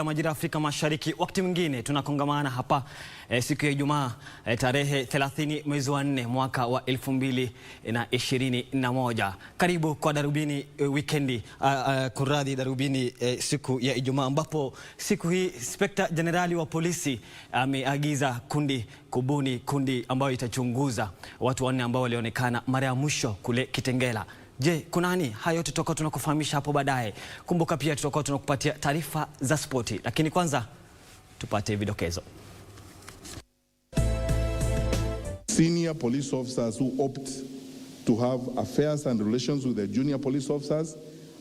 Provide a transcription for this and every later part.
Majira Afrika Mashariki, wakati mwingine tunakongamana hapa siku ya Ijumaa tarehe 30 mwezi wa 4 mwaka wa 2021. Karibu kwa Darubini Weekendi, kuradhi Darubini siku ya Ijumaa, ambapo siku hii Inspekta Jenerali wa polisi ameagiza kubuni kundi ambayo itachunguza watu wanne ambao walionekana mara ya mwisho kule Kitengela. Je, kunani? Hayo yote tutakuwa tunakufahamisha hapo baadaye. Kumbuka pia tutakuwa tunakupatia taarifa za spoti, lakini kwanza tupate vidokezo. Senior police officers who opt to have affairs and relations with their junior police officers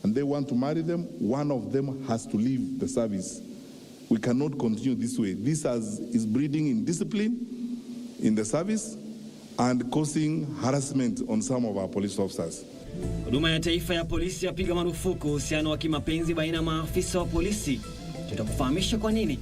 and they want to marry them, one of them has to leave the service. We cannot continue this way. This is breeding indiscipline in the service and causing harassment on some of our police officers. Huduma ya Taifa ya Polisi yapiga marufuku uhusiano wa kimapenzi baina ya maafisa wa polisi. Tutakufahamisha kwa nini.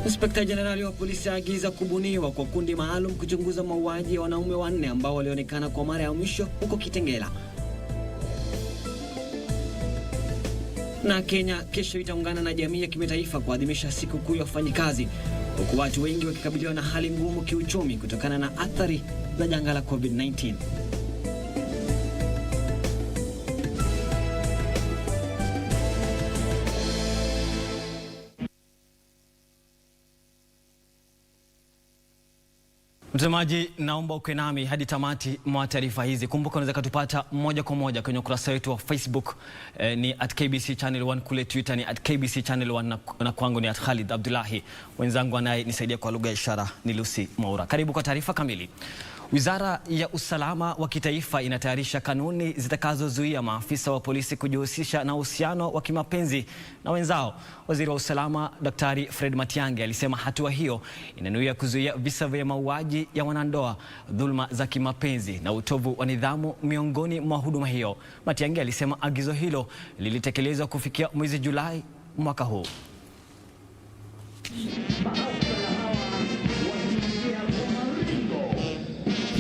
Inspekta Jenerali wa polisi aagiza kubuniwa kwa kundi maalum kuchunguza mauaji ya wanaume wanne ambao walionekana kwa mara ya mwisho huko Kitengela. Na Kenya kesho itaungana na jamii ya kimataifa kuadhimisha siku kuu ya wafanyikazi, huku watu wengi wakikabiliwa na hali ngumu kiuchumi kutokana na athari za janga la COVID-19. Mtazamaji, naomba ukae nami hadi tamati mwa taarifa hizi. Kumbuka unaweza kutupata moja kwa moja kwenye ukurasa wetu wa Facebook ni @KBC Channel 1, kule Twitter ni @KBC Channel 1 na kwangu ni @Khalid Abdulahi. Wenzangu anaye nisaidia kwa lugha ya ishara ni Lucy Maura. Karibu kwa taarifa kamili. Wizara ya Usalama wa Kitaifa inatayarisha kanuni zitakazozuia maafisa wa polisi kujihusisha na uhusiano wa kimapenzi na wenzao. Waziri wa Usalama Daktari Fred Matiang'i alisema hatua hiyo inanuia kuzuia visa vya mauaji ya wanandoa, dhulma za kimapenzi na utovu wa nidhamu miongoni mwa huduma hiyo. Matiang'i alisema agizo hilo lilitekelezwa kufikia mwezi Julai mwaka huu.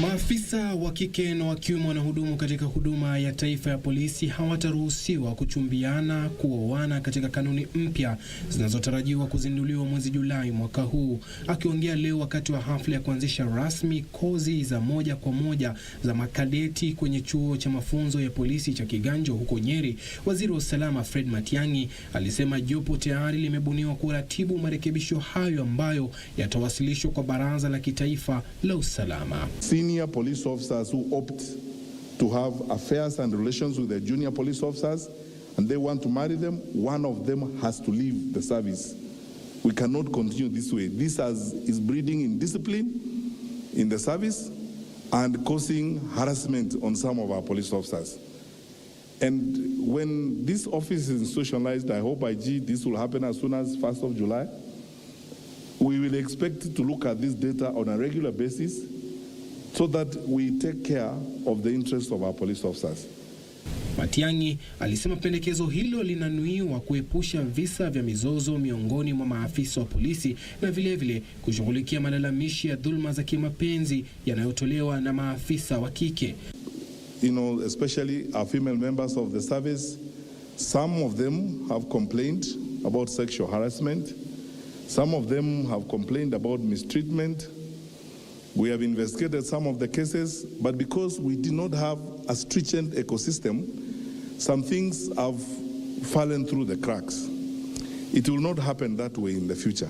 Maafisa wa kike na wa kiume wanahudumu katika huduma ya taifa ya polisi hawataruhusiwa kuchumbiana, kuoana katika kanuni mpya zinazotarajiwa kuzinduliwa mwezi Julai mwaka huu. Akiongea leo wakati wa hafla ya kuanzisha rasmi kozi za moja kwa moja za makadeti kwenye chuo cha mafunzo ya polisi cha Kiganjo huko Nyeri, Waziri wa Usalama Fred Matiang'i alisema jopo tayari limebuniwa kuratibu marekebisho hayo ambayo yatawasilishwa kwa Baraza la Kitaifa la Usalama. Senior police officers who opt to have affairs and relations with their junior police officers and they want to marry them, one of them has to leave the service. We cannot continue this way. This is breeding indiscipline in the service and causing harassment on some of our police officers. And when this office is institutionalized, I hope this will happen as soon as 1st of July. We will expect to look at this data on a regular basis so that we take care of the interests of our police officers. Matiang'i alisema pendekezo hilo linanuiwa kuepusha visa vya mizozo miongoni mwa maafisa wa polisi na vile kushughulikia malalamishi ya dhulma za kimapenzi yanayotolewa na maafisa wa kike. Especially our female members of the service, some of them have complained about sexual harassment. Some of them have complained about mistreatment. We have investigated some of the cases, but because we did not have a stringent ecosystem, some things have fallen through the cracks. It will not happen that way in the future.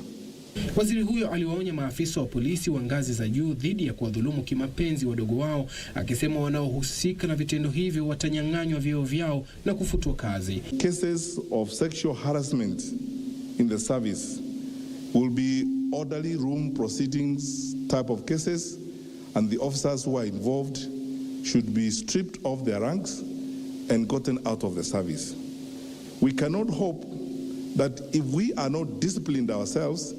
Waziri huyo aliwaonya maafisa wa polisi wa ngazi za juu dhidi ya kuwadhulumu kimapenzi wadogo wao, akisema wanaohusika na vitendo hivyo watanyang'anywa vyeo vyao na kufutwa kazi. Cases of sexual harassment in the service will be orderly room proceedings type of cases, and the officers who are involved should be stripped of their ranks and gotten out of the service. We cannot hope that if we are not disciplined ourselves,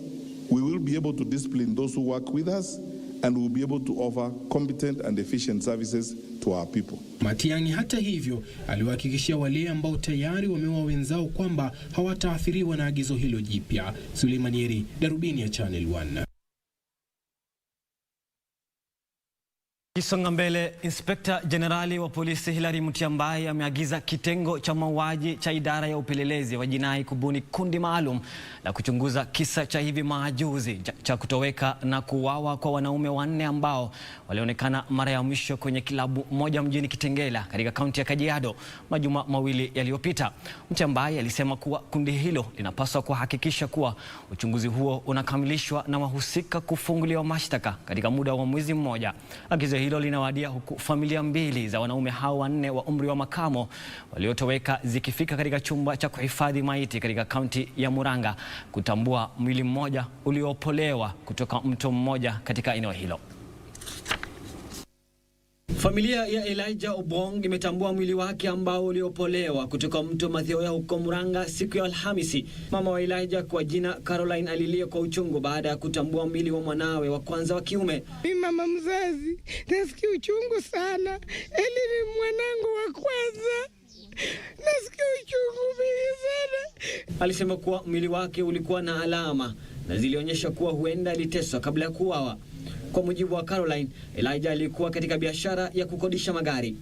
we will be able to discipline those who work with us and we will be able to offer competent and efficient services to our people. Matiang'i hata hivyo aliwahakikishia wale ambao tayari wameoa wenzao kwamba hawataathiriwa na agizo hilo jipya. Suleimanieri, Darubini ya Channel 1. Kisonga mbele, Inspekta Jenerali wa Polisi Hilary Mutyambai ameagiza kitengo cha mauaji cha idara ya upelelezi wa jinai kubuni kundi maalum la kuchunguza kisa cha hivi majuzi cha kutoweka na kuuawa kwa wanaume 4 ambao walionekana mara ya mwisho kwenye kilabu moja mjini Kitengela katika kaunti ya Kajiado majuma mawili yaliyopita. Mutyambai alisema kuwa kundi hilo linapaswa kuhakikisha kuwa uchunguzi huo unakamilishwa na wahusika kufunguliwa mashtaka katika muda wa mwezi mmoja. Agizo hilo linawadia huku familia 2 za wanaume hao 4 wa umri wa makamo waliotoweka zikifika katika chumba cha kuhifadhi maiti katika kaunti ya Murang'a kutambua mwili mmoja uliopolewa kutoka mto mmoja katika eneo hilo. Familia ya Elijah Obong imetambua mwili wake ambao uliopolewa kutoka mto Mathioya huko Murang'a siku ya Alhamisi. Mama wa Elijah kwa jina Caroline alilia kwa uchungu baada ya kutambua mwili wa mwanawe wa kwanza wa kiume. Mimi mama mzazi, nasikia uchungu sana. Eli ni mwanangu wa kwanza. Nasikia uchungu mingi sana. Alisema kuwa mwili wake ulikuwa na alama na zilionyesha kuwa huenda aliteswa kabla ya kuuawa. Kwa mujibu wa Caroline, Elijah alikuwa katika biashara ya kukodisha magari.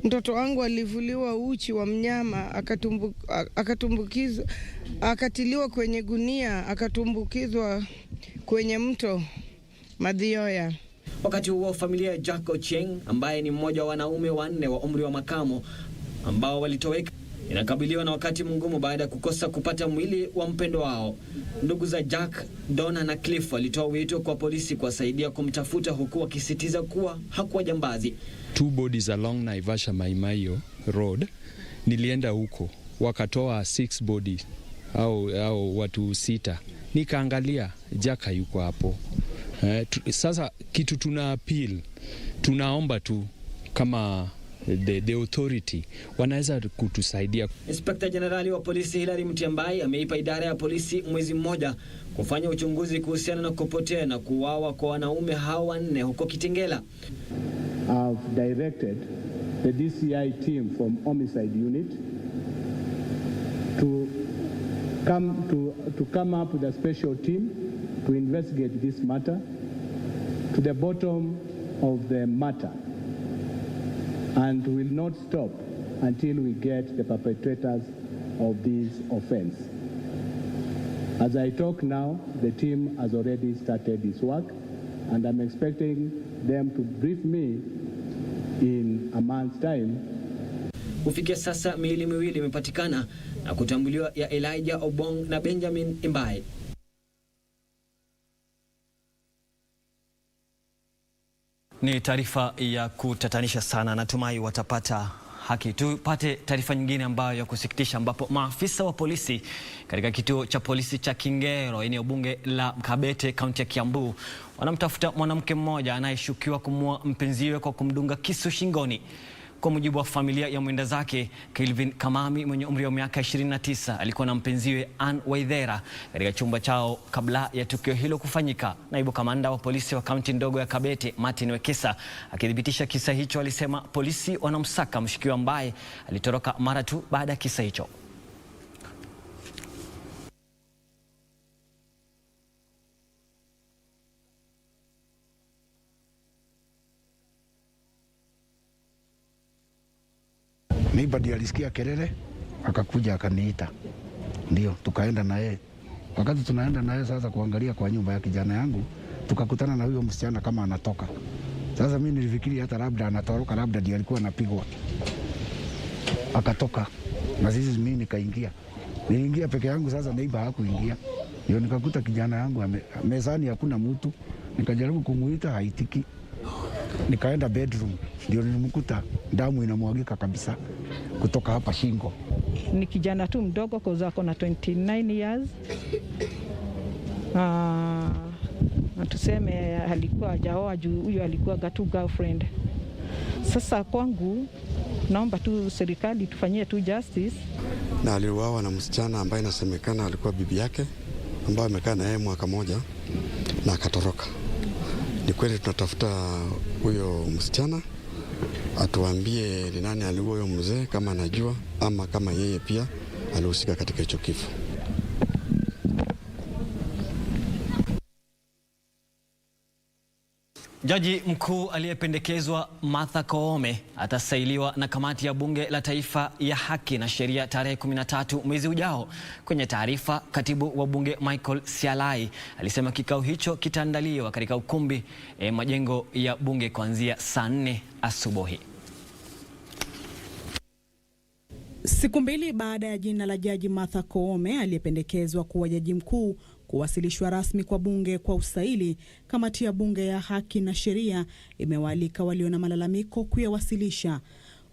Mtoto wangu alivuliwa uchi wa mnyama, akatumbukizwa, akatiliwa kwenye gunia, akatumbukizwa kwenye mto Mathioya. Wakati huo familia ya Jack Ochieng, ambaye ni mmoja wa wanaume 4 wa umri wa makamo ambao walitoweka, inakabiliwa na wakati mgumu baada ya kukosa kupata mwili wa mpendo wao. Ndugu za Jack, Donna na Cliff walitoa wito kwa polisi kuwasaidia kumtafuta huku wakisitiza kuwa hakuwa jambazi. 2 bodies along Naivasha Maimaio Road. Nilienda huko wakatoa 6 bodies au watu 6. Nikaangalia Jack yuko hapo. Sasa kitu tuna appeal, tunaomba tu kama the authority wanaweza kutusaidia. Inspekta Jenerali wa Polisi Hilary Mutyambai ameipa idara ya polisi mwezi mmoja kufanya uchunguzi kuhusiana na kupotea na kuuawa kwa wanaume hao 4 huko Kitengela. I've directed the DCI team from Homicide Unit to come up with a special team to investigate this matter to the bottom of the matter, and will not stop until we get the perpetrators of this offense. As I talk now, the team has already started its work, and I'm expecting them to brief me in a month's time. Kufikia sasa miili miwili imepatikana na kutambuliwa ya Elijah Obong na Benjamin Imbaye. Ni taarifa ya kutatanisha sana, natumai watapata haki. Tupate taarifa nyingine ambayo ya kusikitisha, ambapo maafisa wa polisi katika kituo cha polisi cha Kingero, eneo bunge la Kabete, kaunti ya Kiambu, wanamtafuta mwanamke mmoja anayeshukiwa kumuua mpenziwe kwa kumdunga kisu shingoni. Kwa mujibu wa familia ya mwenda zake, Kelvin Kamami mwenye umri wa miaka 29 alikuwa na mpenziwe Ann Waithera katika chumba chao kabla ya tukio hilo kufanyika. Naibu kamanda wa polisi wa kaunti ndogo ya Kabete, Martin Wekesa, akithibitisha kisa hicho, alisema polisi wanamsaka mshukiwa ambaye alitoroka mara tu baada ya kisa hicho. Neighbor alisikia kelele, akakuja akaniita. Ndio tukaenda na yeye. Wakati tunaenda na yeye sasa kuangalia kwa nyumba ya kijana yangu, tukakutana na huyo msichana kama anatoka. Sasa mimi nilifikiri hata labda anatoroka, labda ndiye alikuwa anapigwa. Akatoka. Na sisi mimi nikaingia. Niliingia peke yangu, sasa neighbor hakuingia. Ndio nikakuta kijana yangu mezani hakuna mtu. Nikajaribu kumuita, haitiki. Nikaenda bedroom, ndio nilimkuta damu inamwagika kabisa kutoka hapa shingo. Ni kijana tu mdogo kwa zako na 29 years. Tuseme alikuwa hajaoa juu huyo alikuwa gatu girlfriend. Sasa kwangu naomba tu serikali tufanyie tu justice. Na aliuawa na msichana ambaye inasemekana alikuwa bibi yake, ambaye amekaa na yeye mwaka moja na akatoroka. Ni kweli tunatafuta huyo msichana, atuambie ni nani aliua huyo mzee, kama anajua ama kama yeye pia alihusika katika hicho kifo. Jaji mkuu aliyependekezwa Martha Koome atasailiwa na kamati ya bunge la taifa ya haki na sheria tarehe 13 mwezi ujao. Kwenye taarifa, katibu wa bunge Michael Sialai alisema kikao hicho kitaandaliwa katika ukumbi majengo ya bunge kuanzia saa 4 asubuhi. Siku mbili baada ya jina la Jaji Martha Koome aliyependekezwa kuwa jaji mkuu kuwasilishwa rasmi kwa bunge kwa usaili, kamati ya bunge ya haki na sheria imewaalika walio na malalamiko kuyawasilisha.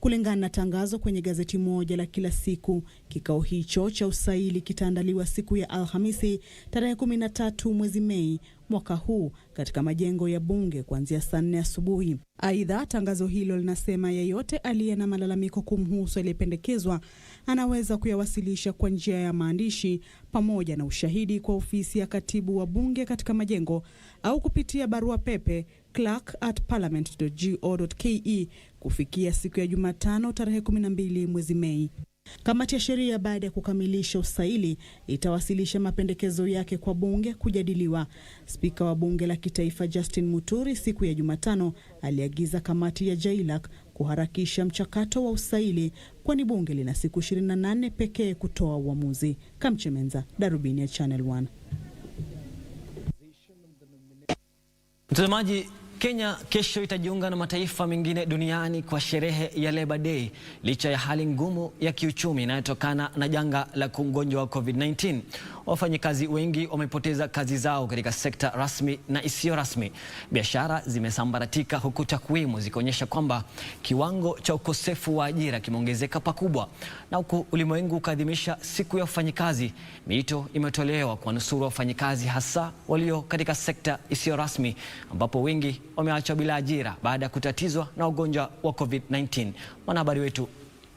Kulingana na tangazo kwenye gazeti moja la kila siku, kikao hicho cha usaili kitaandaliwa siku ya Alhamisi tarehe 13 mwezi Mei mwaka huu katika majengo ya bunge kuanzia saa 4 asubuhi. Aidha, tangazo hilo linasema yeyote aliye na malalamiko kumhusu aliyependekezwa anaweza kuyawasilisha kwa njia ya maandishi pamoja na ushahidi kwa ofisi ya katibu wa bunge katika majengo au kupitia barua pepe clerk@parliament.go.ke kufikia siku ya Jumatano tarehe 12 mwezi Mei. Kamati ya sheria baada ya kukamilisha usaili itawasilisha mapendekezo yake kwa bunge kujadiliwa. Spika wa bunge la kitaifa Justin Muturi siku ya Jumatano aliagiza kamati ya JLAC kuharakisha mchakato wa usaili, kwani bunge lina siku 28 pekee kutoa uamuzi. Kamchemenza, Darubini ya Channel 1. Mtazamaji, Kenya kesho itajiunga na mataifa mengine duniani kwa sherehe ya Labor Day licha ya hali ngumu ya kiuchumi inayotokana na janga la ugonjwa wa COVID-19. Wafanyikazi wengi wamepoteza kazi zao katika sekta rasmi na isiyo rasmi. Biashara zimesambaratika huku takwimu zikionyesha kwamba kiwango cha ukosefu wa ajira kimeongezeka pakubwa. Na huku ulimwengu ukaadhimisha siku ya wafanyikazi, miito imetolewa kwa nusuru wafanyikazi hasa walio katika sekta isiyo rasmi ambapo wengi wameachwa bila ajira baada ya kutatizwa na ugonjwa wa COVID-19. Mwanahabari wetu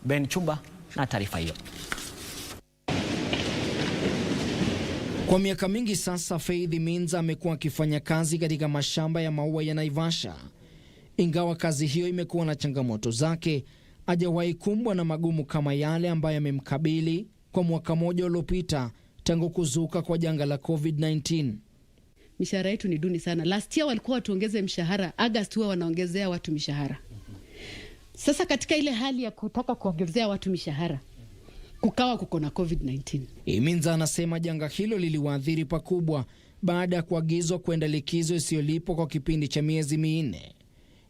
Ben Chumba na taarifa hiyo. Kwa miaka mingi sasa, Faith Minza amekuwa akifanya kazi katika mashamba ya maua ya Naivasha. Ingawa kazi hiyo imekuwa na changamoto zake, hajawahi kumbwa na magumu kama yale ambayo yamemkabili kwa mwaka mmoja uliopita tangu kuzuka kwa janga la COVID-19. Mishahara yetu ni duni sana. Last year walikuwa watuongeze mshahara, August huwa wanaongezea watu mishahara. Sasa katika ile hali ya kutaka kuongezea watu mishahara, kukawa kuko na COVID-19. Minza anasema janga hilo liliwaathiri pakubwa baada ya kuagizwa kwenda likizo isiyolipwa kwa kipindi cha miezi 4.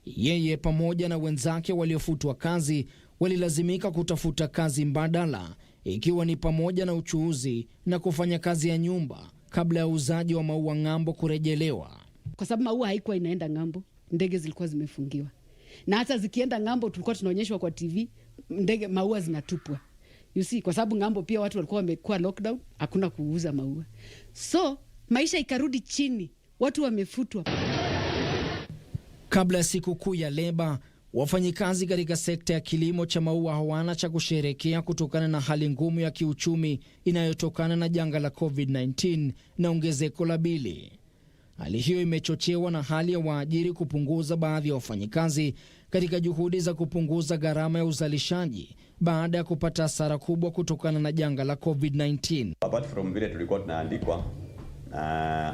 Yeye pamoja na wenzake waliofutwa kazi walilazimika kutafuta kazi mbadala, ikiwa ni pamoja na uchuuzi na kufanya kazi ya nyumba kabla ya uuzaji wa maua ng'ambo kurejelewa. Kwa sababu maua haikuwa inaenda ng'ambo, ndege zilikuwa zimefungiwa. Na hata zikienda ng'ambo tulikuwa tunaonyeshwa kwa TV, ndege maua zinatupwa. You see, kwa sababu ng'ambo pia watu walikuwa wamekuwa lockdown, hakuna kuuza maua. So, maisha ikarudi chini, watu wamefutwa. Kabla ya siku kuu ya leba, wafanyikazi katika sekta ya kilimo cha maua hawana cha kusherekea kutokana na hali ngumu ya kiuchumi inayotokana na janga la COVID-19 na ongezeko la bili. Hali hiyo imechochewa na hali ya waajiri kupunguza baadhi ya wafanyikazi katika juhudi za kupunguza gharama ya uzalishaji baada ya kupata hasara kubwa kutokana na janga la COVID-19. Apart from vile tulikuwa tunaandikwa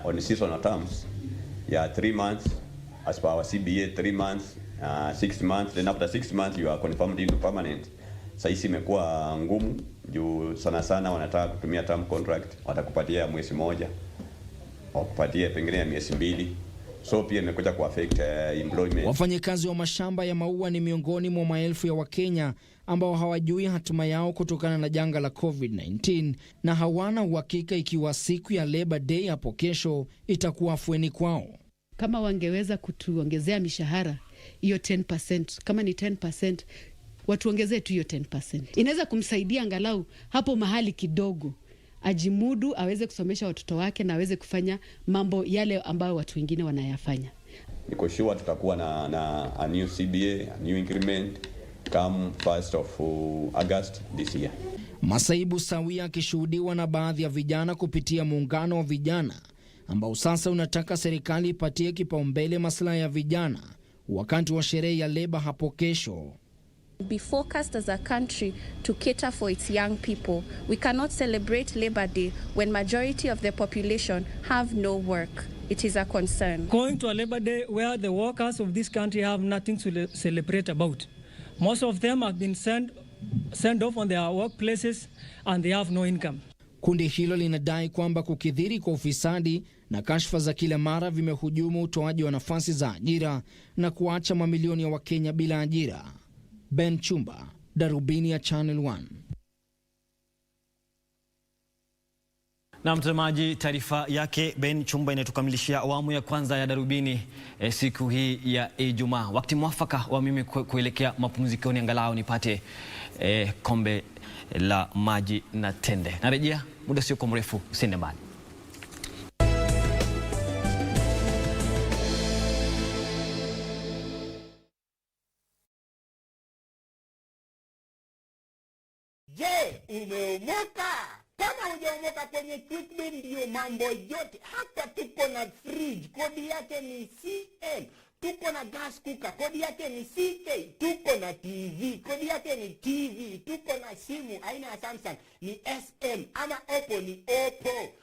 on seasonal terms ya 3 months as per our CBA, 3 months, 6 months, then after 6 months you are confirmed into permanent. Sasa imekuwa ngumu juu sana wanataka kutumia term contract, watakupatia mwezi mmoja, wakupatie pengine miezi 2. So pia imekuja kuaffect employment. Wafanyikazi wa mashamba ya maua ni miongoni mwa maelfu ya Wakenya ambao hawajui hatima yao kutokana na janga la COVID-19 na hawana uhakika ikiwa siku ya Labor Day hapo kesho itakuwa afueni kwao. Kama wangeweza kutuongezea mishahara hiyo 10%, kama ni 10%, watuongezee tu hiyo 10%. Inaweza kumsaidia angalau hapo mahali kidogo ajimudu, aweze kusomesha watoto wake na aweze kufanya mambo yale ambayo watu wengine wanayafanya. Niko sure tutakuwa na a new CBA, a new increment come 1st of August this year. Masaibu sawia akishuhudiwa na baadhi ya vijana kupitia muungano wa vijana ambao sasa unataka serikali ipatie kipaumbele maslahi ya vijana wakati wa sherehe ya leba hapo kesho. Be focused as a country to cater for its young people. We cannot celebrate Labor Day when majority of the population have no work. it is a concern. Going to a Labor Day where the workers of this country have nothing to celebrate about. Most of them have been sent off on their workplaces and they have no income. Kundi hilo linadai kwamba kukithiri kwa ufisadi na kashfa za kila mara vimehujumu utoaji wa nafasi za ajira na kuacha mamilioni ya Wakenya bila ajira. Ben Chumba, Darubini ya Channel 1. Na mtazamaji, taarifa yake Ben Chumba inatukamilishia awamu ya kwanza ya Darubini siku hii ya Ijumaa. Wakati mwafaka wa mimi kuelekea mapumzikoni angalau nipate kombe la maji na tende. Narejea muda sio mrefu, usiende mbali. Je, umeomoka? Kama hujaomoka kwenye Quickbit ndio mambo yote. Hapa tuko na fridge, kodi yake ni CM. Tuko na gas cooker, kodi yake ni CK. Tuko na TV, kodi yake ni TV. Tuko na simu aina ya Samsung ni SM ama Oppo ni Oppo.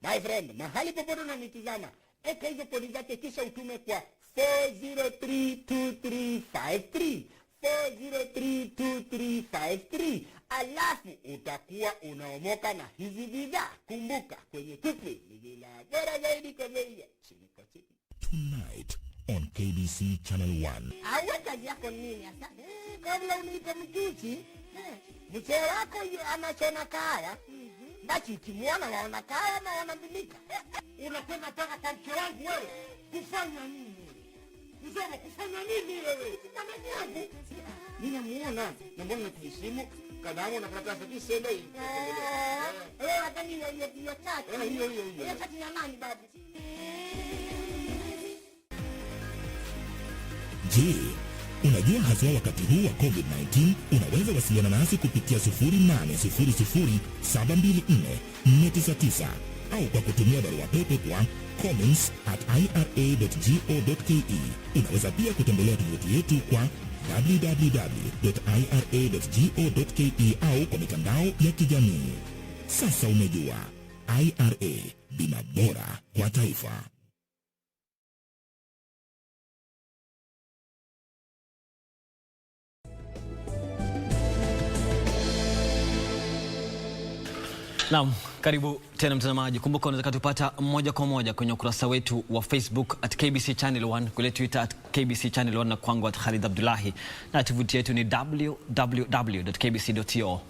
My friend, mahali popote unanitazama, eka hizo kodi zake kisha utume kwa 4032353. 4032353. Alafu utakuwa unaomoka na hizi bidhaa. Kumbuka kwenye Quickbit ni bila bora zaidi kwa bei ya chini kwa chini. Tonight on KBC Channel 1. Awe kazi yako nini hasa? Kabla uniite mjuchi, mzee wako anachona kaya. Basi ukimwona waona kaya na wanambilika. Unakwenda paka kwa mke wangu wewe. Kufanya nini? Mzee kufanya nini wewe? Kama yangu. Ninamuona na mbona tukisimu kadamu na karatasi kisema hivi. Wewe watani hiyo tatu. Hiyo tatu ya nani babu? Je, unajua hasa wakati huu wa COVID-19 unaweza wasiliana nasi kupitia 0800724499 au kwa kutumia barua pepe kwa comments@ira.go.ke. Unaweza pia kutembelea tovuti yetu kwa www.ira.go.ke au kwa mitandao ya kijamii. Sasa umejua, IRA, bima bora kwa taifa. Naam, karibu tena mtazamaji. Kumbuka unaweza kutupata moja kwa moja kwenye ukurasa wetu wa Facebook @KBC Channel 1, kule Twitter @KBC Channel 1 na kwangu Khalid Abdulahi, na tovuti yetu ni www.kbc.co.ke.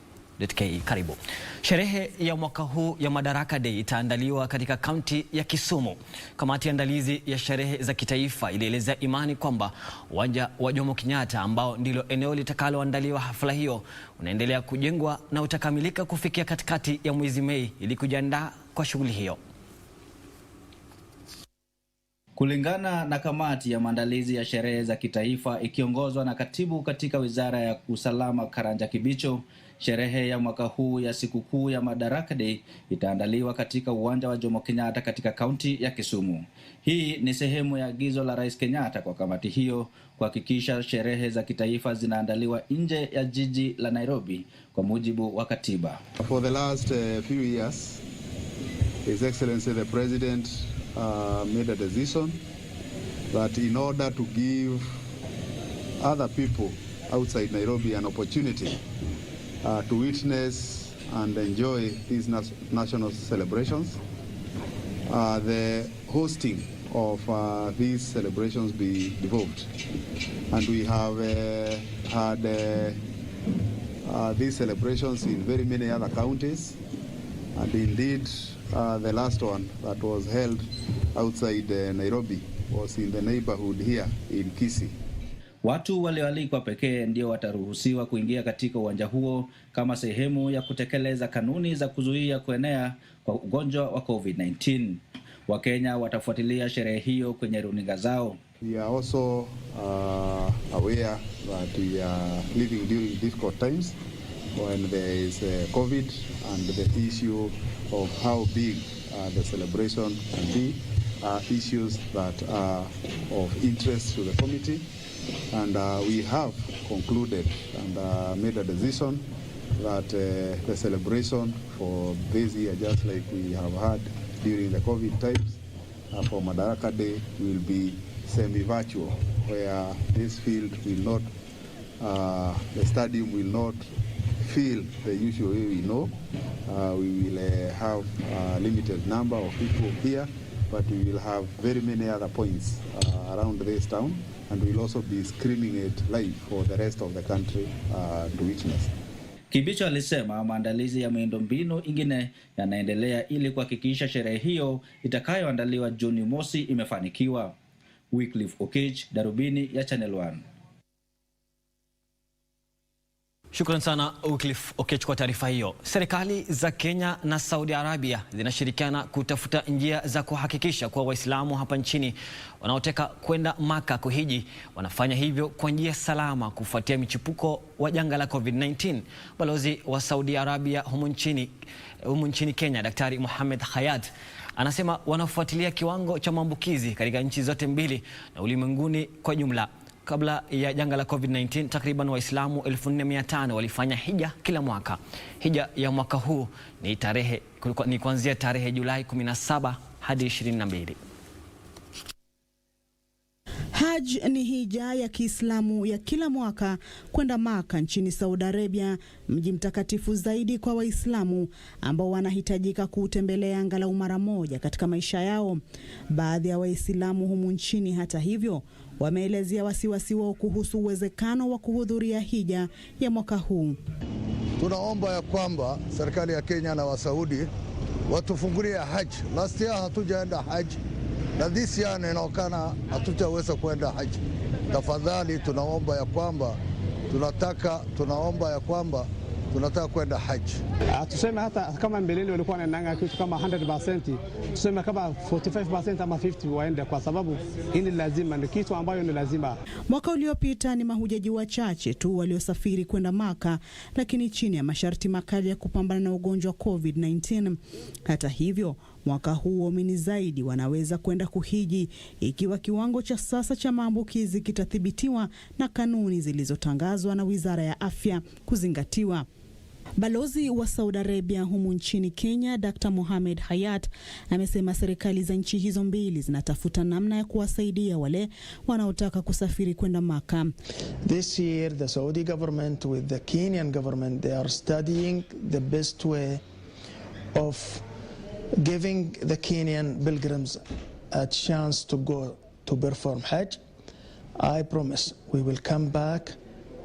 Karibu. Sherehe ya mwaka huu ya Madaraka Day itaandaliwa katika kaunti ya Kisumu. Kamati ya andalizi ya sherehe za kitaifa ilieleza imani kwamba uwanja wa Jomo Kenyatta ambao ndilo eneo litakaloandaliwa hafla hiyo unaendelea kujengwa na utakamilika kufikia katikati ya mwezi Mei ili kujiandaa kwa shughuli hiyo. Kulingana na kamati ya maandalizi ya sherehe za kitaifa ikiongozwa na katibu katika Wizara ya Usalama Karanja Kibicho, sherehe ya mwaka huu ya sikukuu ya Madaraka Day itaandaliwa katika uwanja wa Jomo Kenyatta katika kaunti ya Kisumu. Hii ni sehemu ya agizo la Rais Kenyatta kwa kamati hiyo kuhakikisha sherehe za kitaifa zinaandaliwa nje ya jiji la Nairobi kwa mujibu wa katiba. For the last few years, His Excellency the President made a decision that in order to give other people outside Nairobi an opportunity to witness and enjoy these national celebrations, the hosting of these celebrations be devolved. And we have had these celebrations in very many other counties, and indeed the last one that was held outside Nairobi was in the neighborhood here in Kisii. Watu walioalikwa pekee ndio wataruhusiwa kuingia katika uwanja huo kama sehemu ya kutekeleza kanuni za kuzuia kuenea kwa ugonjwa wa COVID-19. Wakenya watafuatilia sherehe hiyo kwenye runinga zao. We are also aware that we are living during difficult times when there is COVID and the issue of how big the celebration can be, issues that are of interest to the committee. And we have concluded and made a decision that the celebration for this year, just like we have had during the COVID times, for Madaraka Day will be semi-virtual, where this field will not, the stadium will not fill the usual way we know. We will have a limited number of people here, but we will have very many other points around this town, and we'll also be screening it live for the rest of the country to witness. Kibicho alisema maandalizi ya miundombinu ingine yanaendelea ili kuhakikisha sherehe hiyo itakayoandaliwa Juni mosi imefanikiwa. Wycliffe Okech, Darubini ya Channel 1. Shukran sana Wycliffe Okech kwa taarifa hiyo. Serikali za Kenya na Saudi Arabia zinashirikiana kutafuta njia za kuhakikisha kuwa Waislamu hapa nchini wanaotaka kwenda Maka kuhiji wanafanya hivyo kwa njia salama kufuatia michipuko wa janga la COVID-19. Balozi wa Saudi Arabia humu nchini Kenya, Daktari Mohamed Hayat, anasema wanafuatilia kiwango cha maambukizi katika nchi zote mbili na ulimwenguni kwa jumla. Kabla ya janga la COVID-19, takriban Waislamu 1400 walifanya hija kila mwaka. Hija ya mwaka huu ni kuanzia tarehe Julai 17 hadi 22. Hajj ni hija ya Kiislamu ya kila mwaka kwenda Maka nchini Saudi Arabia, mji mtakatifu zaidi kwa Waislamu ambao wanahitajika kuutembelea angalau mara moja katika maisha yao. Baadhi ya Waislamu humu nchini, hata hivyo, wameelezea wasiwasi wao kuhusu uwezekano wa kuhudhuria hija ya mwaka huu. Tunaomba ya kwamba serikali ya Kenya na Wasaudi watufungulie Hajj. Last year hatujaenda Hajj, na this year inaonekana hatutaweza kwenda Hajj. Tafadhali tunaomba ya kwamba tunataka kwenda Hajj. Tuseme hata kama mbeleni walikuwa wanaenda kitu kama 100%, tuseme kama 45% ama 50 waende, kwa sababu hili lazima, ni kitu ambayo ni lazima. Mwaka uliopita ni mahujaji wachache tu waliosafiri kwenda Maka, lakini chini ya masharti makali ya kupambana na ugonjwa wa COVID-19. Hata hivyo, mwaka huu waumini zaidi wanaweza kwenda kuhiji ikiwa kiwango cha sasa cha maambukizi kitathibitiwa na kanuni zilizotangazwa na Wizara ya Afya kuzingatiwa. Balozi wa Saudi Arabia humu nchini Kenya, Dr. Mohamed Hayat, amesema serikali za nchi hizo mbili zinatafuta namna ya kuwasaidia wale wanaotaka kusafiri kwenda Maka. This year the Saudi government with the Kenyan government, they are studying the best way of giving the Kenyan pilgrims a chance to go to perform Hajj. I promise we will come back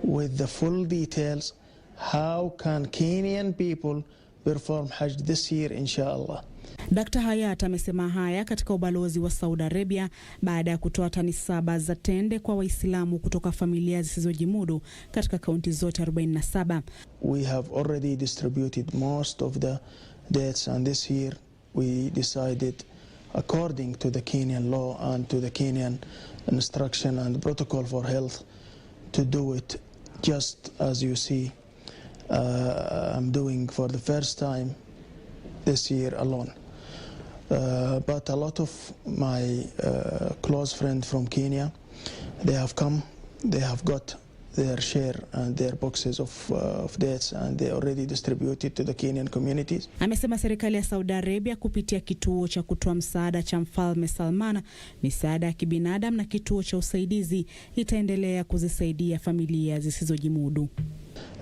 with the full details. How can Kenyan people perform Hajj this year, inshallah? Dr. Hayat amesema haya katika ubalozi wa Saudi Arabia baada ya kutoa tani 7 za tende kwa Waislamu kutoka familia zisizojimudu katika kaunti zote 47. We have already distributed most of the dates, and this year we decided, according to the Kenyan law and to the Kenyan instruction and protocol for health, to do it just as you see I'm doing for the first time this year alone. But a lot of my close friends from Kenya, they have come, they have got their share and their boxes of dates, and they already distributed to the Kenyan communities. Amesema serikali ya Saudi Arabia kupitia kituo cha kutoa msaada cha Mfalme Salman, misaada ya kibinadamu na kituo cha usaidizi itaendelea kuzisaidia familia zisizojimudu.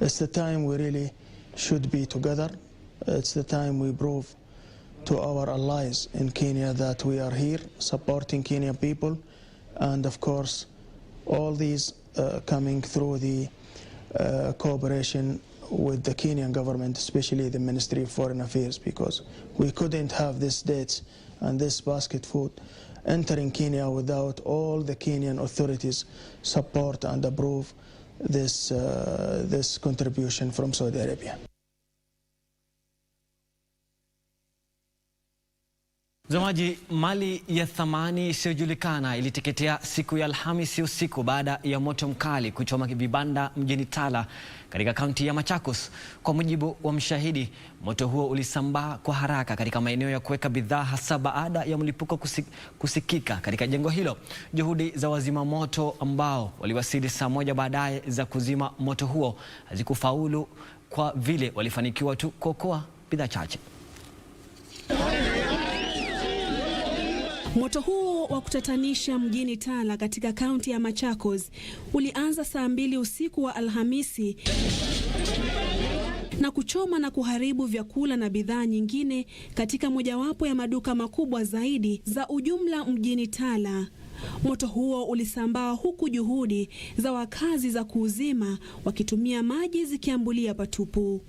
It's the time we really should be together. It's the time we prove to our allies in Kenya that we are here supporting Kenyan people, and of course all these coming through the cooperation with the Kenyan government, especially the Ministry of Foreign Affairs, because we couldn't have this dates and this basket food entering Kenya without all the Kenyan authorities support and approve this contribution from Saudi Arabia. Mtazamaji, mali ya thamani isiyojulikana iliteketea siku ya Alhamisi usiku baada ya moto mkali kuchoma vibanda mjini Tala katika kaunti ya Machakos. Kwa mujibu wa mshahidi, moto huo ulisambaa kwa haraka katika maeneo ya kuweka bidhaa, hasa baada ya mlipuko kusikika katika jengo hilo. Juhudi za wazima moto ambao waliwasili saa moja baadaye za kuzima moto huo hazikufaulu, kwa vile walifanikiwa tu kuokoa bidhaa chache. Moto huo wa kutatanisha mjini Tala katika kaunti ya Machakos ulianza saa 2 usiku wa Alhamisi na kuchoma na kuharibu vyakula na bidhaa nyingine katika mojawapo ya maduka makubwa zaidi za ujumla mjini Tala. Moto huo ulisambaa huku juhudi za wakazi za kuuzima wakitumia maji zikiambulia patupu.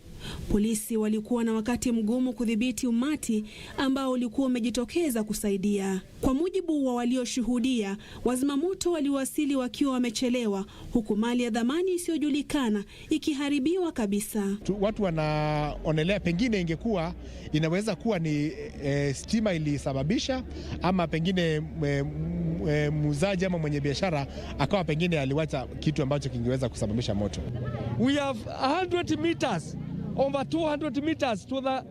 Polisi walikuwa na wakati mgumu kudhibiti umati ambao ulikuwa umejitokeza kusaidia. Kwa mujibu wa walioshuhudia, wazimamoto waliwasili wakiwa wamechelewa, huku mali ya dhamani isiyojulikana ikiharibiwa kabisa. Watu wanaonelea pengine ingekuwa inaweza kuwa ni stima ilisababisha, ama pengine muuzaji ama mwenye biashara akawa pengine aliwacha kitu ambacho kingeweza kusababisha moto. We have 100 meters, over 200 meters to the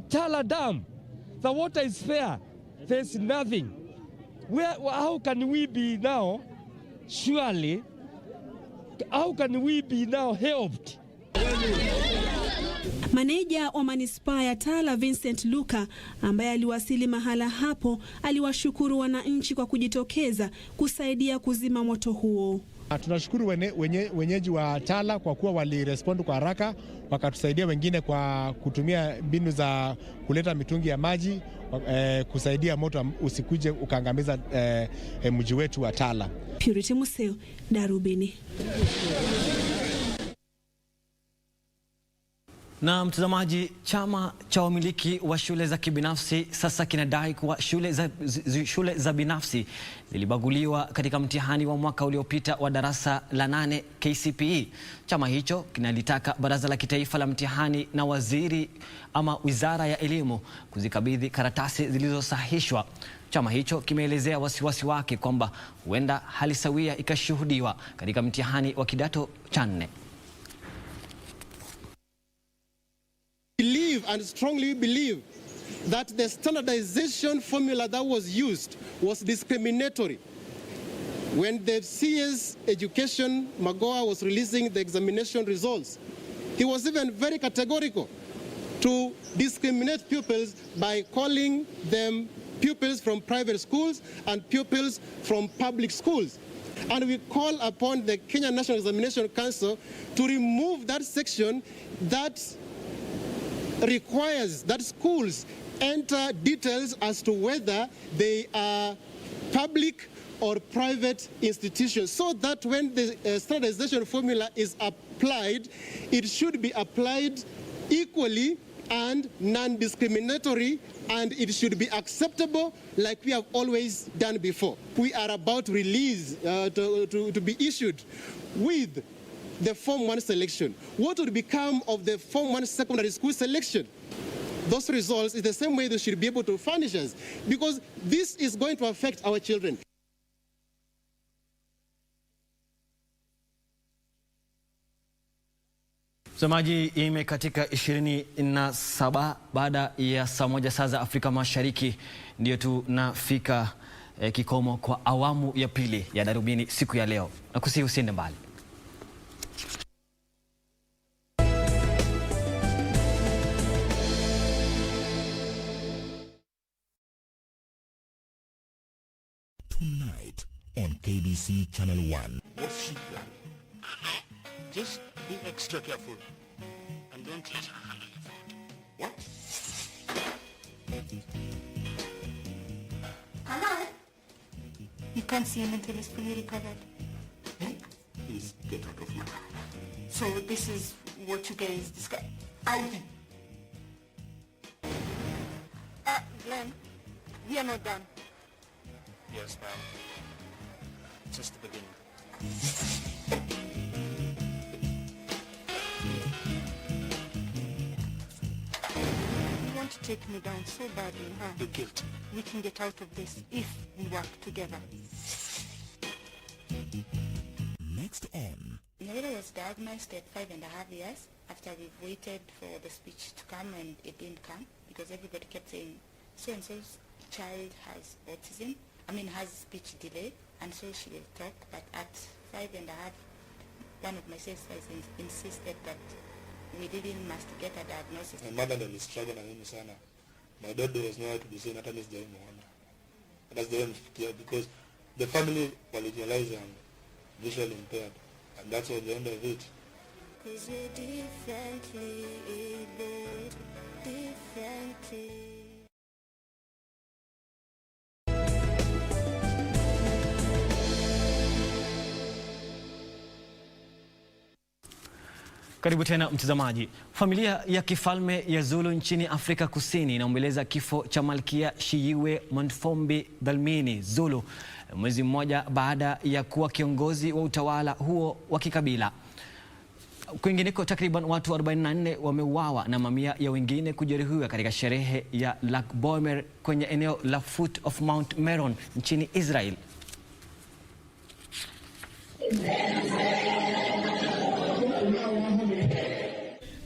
Tala Dam. The water is fair. There's nothing. How can we be now, surely, how can we be now helped? Maneja wa manispaa ya Tala Vincent Luka, ambaye aliwasili mahala hapo, aliwashukuru wananchi kwa kujitokeza kusaidia kuzima moto huo. Tunashukuru wenyeji wa Tala kwa kuwa walirespond kwa haraka, wakatusaidia wengine kwa kutumia mbinu za kuleta mitungi ya maji kusaidia moto usikuje ukaangamiza mji wetu wa Tala. Purity Museo, Darubini. Na mtazamaji, chama cha wamiliki wa shule za kibinafsi sasa kinadai kuwa shule za binafsi zilibaguliwa katika mtihani wa mwaka uliopita wa darasa la 8 KCPE. Chama hicho kinalitaka Baraza la Kitaifa la Mtihani na Wizara ya Elimu kuzikabidhi karatasi zilizosahihishwa. Chama hicho kimeelezea wasiwasi wake kwamba huenda hali sawia ikashuhudiwa katika mtihani wa kidato cha 4. And strongly believe that the standardization formula that was used was discriminatory. When the CS Education Magoa was releasing the examination results, he was even very categorical to discriminate pupils by calling them pupils from private schools and pupils from public schools. And we call upon the Kenya National Examination Council to remove that section that requires that schools enter details as to whether they are public or private institutions, so that when the standardization formula is applied, it should be applied equally and non-discriminatory, and it should be acceptable like we have always done before. We are about to release, to be issued with the Form 1 selection. What would become of the Form 1 secondary school selection? Those results is the same way they should be able to furnish us, because this is going to affect our children. Mtazamaji, imekatika 27 baada ya saa 1 saa za Afrika Mashariki, ndio tunafika kikomo kwa awamu ya pili ya Darubini siku ya leo. Nakusihi usiende mbali. Tonight on KBC Channel 1. What's she done? Just be extra careful and don't let her handle the phone. What? Hello? You can't see him until he's fully recovered. Please get out of my house. So this is what you guys discuss. Glenn, we are not done. Yes, ma'am. Just the beginning. You want to take me down so badly, huh? You're guilty. We can get out of this if we work together. Next on. Naira was diagnosed at 5.5 years after we've waited for the speech to come, and it didn't come because everybody kept saying so-and-so's child has autism. Has speech delay, and so she will talk. But at 5.5, one of my sales guys insisted that we must get a diagnosis. My mother is struggling na mimi sana. My daughter was nowhere to be seen, hata mimi sijamuona. That's the way I'm because the family will realize I'm visually impaired, and that's what the end of it. Cause we're differently abled, differently. Karibu tena mtazamaji. Familia ya kifalme ya Zulu nchini Afrika Kusini inaomboleza kifo cha Malkia Shiyiwe Montfombi Dlamini Zulu mwezi mmoja baada ya kuwa kiongozi wa utawala huo wa kikabila. Kwingineko, takriban watu 44 wameuawa na mamia ya wengine kujeruhiwa katika sherehe ya Lag BaOmer kwenye eneo la Foot of Mount Meron nchini Israel.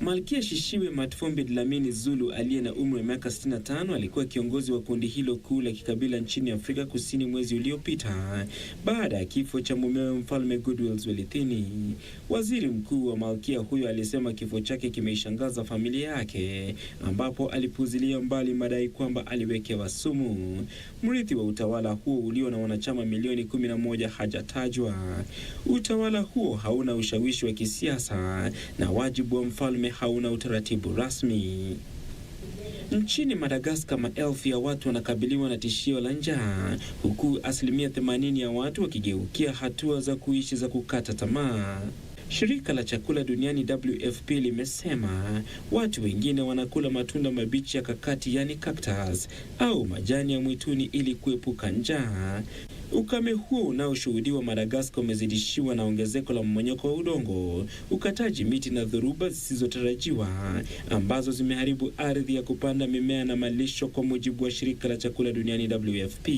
Malkia Shiyiwe Montfombi Dlamini Zulu aliye na umri wa miaka 65 alikuwa kiongozi wa kundi hilo kuu la kikabila nchini Afrika Kusini mwezi uliopita baada ya kifo cha mumewe Mfalme Goodwill Zwelithini. Waziri mkuu wa malkia huyo alisema kifo chake kimeishangaza familia yake, ambapo alipuzilia mbali madai kwamba aliwekewa sumu. Mrithi wa utawala huo ulio na wanachama milioni 11 hajatajwa. Utawala huo hauna ushawishi wa kisiasa na wajibu wa mfalme hauna utaratibu rasmi. Nchini Madagascar, maelfu ya watu wanakabiliwa na tishio la njaa, huku 80% ya watu wakigeukia hatua za kuishi za kukata tamaa. Shirika la chakula duniani WFP limesema watu wengine wanakula matunda mabichi ya kakati, yani cactus, au majani ya mwituni ili kuepuka njaa. Ukame huo unaoshuhudiwa Madagascar umezidishiwa na ongezeko la mmonyoko wa udongo, ukataji miti na dhoruba zisizotarajiwa ambazo zimeharibu ardhi ya kupanda mimea na malisho, kwa mujibu wa shirika la chakula duniani WFP.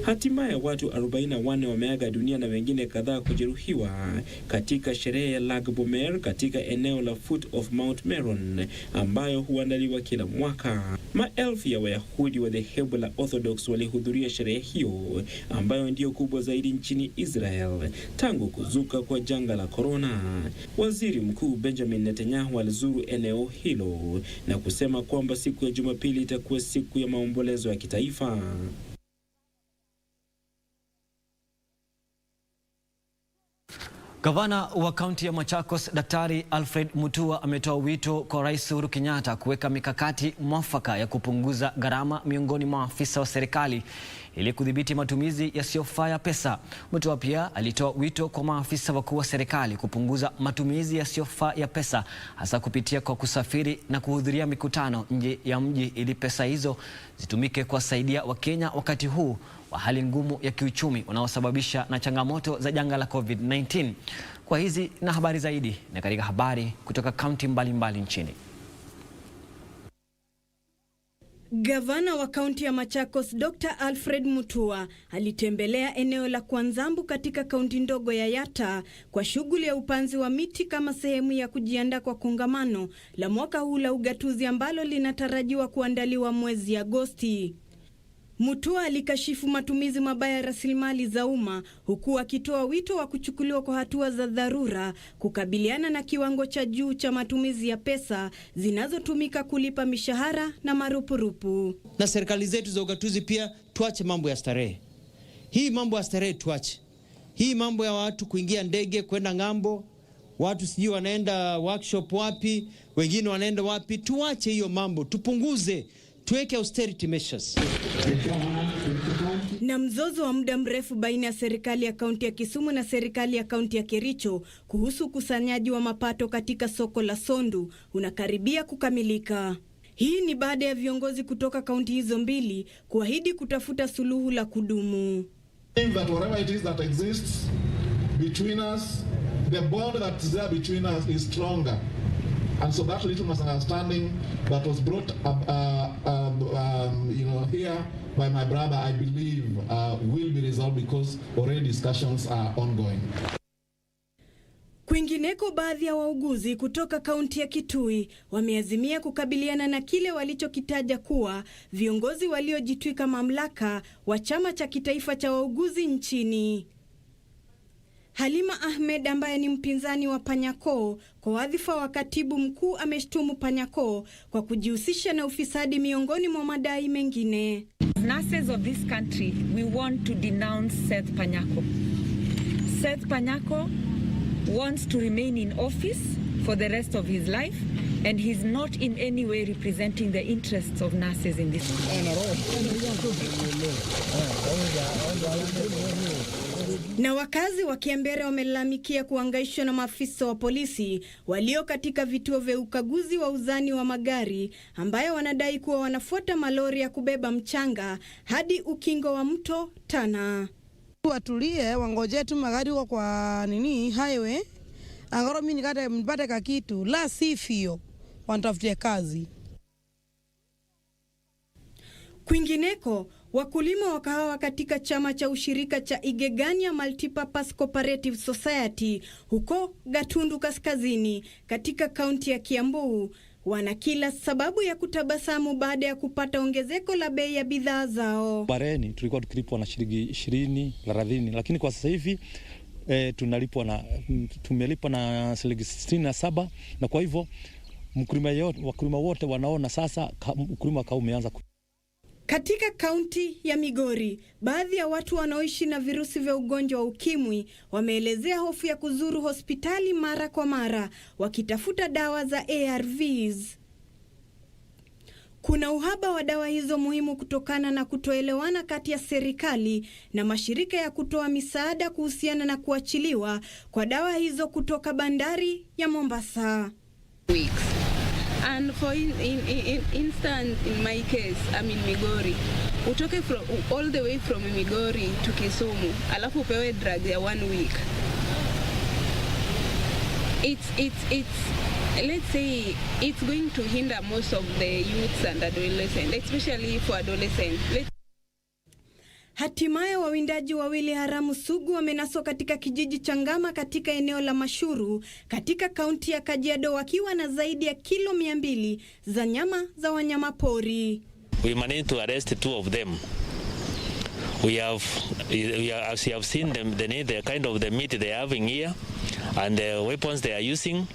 Hatimaye watu 44 wameaga dunia na wengine kadhaa kujeruhiwa katika sherehe ya Lag BaOmer katika eneo la Foot of Mount Meron ambayo huandaliwa kila mwaka. Maelfu ya Wayahudi wa dhehebu la Orthodox walihudhuria sherehe hiyo ambayo ndio kubwa zaidi nchini Israel tangu kuzuka kwa janga la corona. Waziri Mkuu Benjamin Netanyahu alizuru eneo hilo na kusema kwamba siku ya Jumapili itakuwa siku ya maombolezo ya kitaifa. Gavana wa kaunti ya Machakos, Daktari Alfred Mutua, ametoa wito kwa Rais Uhuru Kenyatta kuweka mikakati mwafaka ya kupunguza gharama miongoni mwa afisa wa serikali ili kudhibiti matumizi yasiyofaa ya pesa. Mutua pia alitoa wito kwa maafisa wakuu wa serikali kupunguza matumizi yasiyofaa ya pesa, hasa kupitia kwa kusafiri na kuhudhuria mikutano nje ya mji ili pesa hizo zitumike kuwasaidia Wakenya wakati huu wa hali ngumu ya kiuchumi unaosababisha na changamoto za janga la COVID-19. Kwa hizi na habari zaidi na katika habari kutoka kaunti mbalimbali nchini. Gavana wa kaunti ya Machakos Dr. Alfred Mutua alitembelea eneo la Kwanzambu katika kaunti ndogo ya Yatta kwa shughuli ya upanzi wa miti kama sehemu ya kujiandaa kwa kongamano la mwaka huu la ugatuzi ambalo linatarajiwa kuandaliwa mwezi Agosti. Mutua alikashifu matumizi mabaya ya rasilimali za umma, huku akitoa wito wa kuchukuliwa kwa hatua za dharura kukabiliana na kiwango cha juu cha matumizi ya pesa zinazotumika kulipa mishahara na marupurupu. Na serikali zetu za ugatuzi pia tuache mambo ya starehe. Hii mambo ya starehe tuache. Hii mambo ya watu kuingia ndege kwenda ng'ambo, watu sijui wanaenda workshop wapi, wengine wanaenda wapi, tuache hiyo mambo, tupunguze. Tuweke austerity measures. Na mzozo wa muda mrefu baina ya serikali ya kaunti ya Kisumu na serikali ya kaunti ya Kericho kuhusu ukusanyaji wa mapato katika soko la Sondu unakaribia kukamilika. Hii ni baada ya viongozi kutoka kaunti hizo mbili kuahidi kutafuta suluhu la kudumu. That whatever it is that exists between us, the bond that is there between us is stronger. And so that little misunderstanding that was brought up, here by my brother, I believe will be resolved because already discussions are ongoing. Kwingineko, baadhi ya wauguzi kutoka kaunti ya Kitui wameazimia kukabiliana na kile walichokitaja kuwa viongozi waliojitwika mamlaka wa chama cha kitaifa cha wauguzi nchini. Halima Ahmed ambaye ni mpinzani wa Panyako kwa wadhifa wa katibu mkuu ameshtumu Panyako kwa kujihusisha na ufisadi miongoni mwa madai mengine. Nurses of this country, we want to denounce Seth Panyako. Seth Panyako wants to remain in office for the rest of his life, and he's not in any way representing the interests of nurses in this Na wakazi wa Kiambere wamelalamikia kuhangaishwa na maafisa wa polisi walio katika vituo vya ukaguzi wa uzani wa magari ambayo wanadai kuwa wanafuata malori ya kubeba mchanga hadi ukingo wa mto Tana. Watulie wangoje tu magari kwa highway. Angaro mimi nikate mpate kakitu la sifio wanatafutie kazi. Kwingineko, wakulima wa kahawa katika chama cha ushirika cha Igegania Multipurpose Cooperative Society huko Gatundu Kaskazini katika kaunti ya Kiambu wana kila sababu ya kutabasamu baada ya kupata ongezeko la bei ya bidhaa zao. Bareni tulikuwa tukilipwa na shilingi 20, 30, lakini kwa sasa hivi tumelipwa na shilingi 67, na kwa hivyo wakulima wote wanaona sasa ukulima kama umeanza. Katika kaunti ya Migori, baadhi ya watu wanaoishi na virusi vya ugonjwa wa ukimwi wameelezea hofu ya kuzuru hospitali mara kwa mara wakitafuta dawa za ARVs. Kuna uhaba wa dawa hizo muhimu kutokana na kutoelewana kati ya serikali na mashirika ya kutoa misaada kuhusiana na kuachiliwa kwa dawa hizo kutoka bandari ya Mombasa. And for instance, in my case, I'm in Migori. Utoke from all the way from Migori to Kisumu, alafu upewe drug ya 1 week. It's let's say it's going to hinder most of the youths and adolescents, especially for adolescents. Hatimaye wawindaji wawili haramu sugu wamenaswa katika kijiji cha Ngama katika eneo la Mashuru katika kaunti ya Kajiado wakiwa na zaidi ya kilo 200 za nyama za wanyama pori. We managed to arrest 2 of them. As you have seen them, the kind of the meat they are having here and the weapons they are using.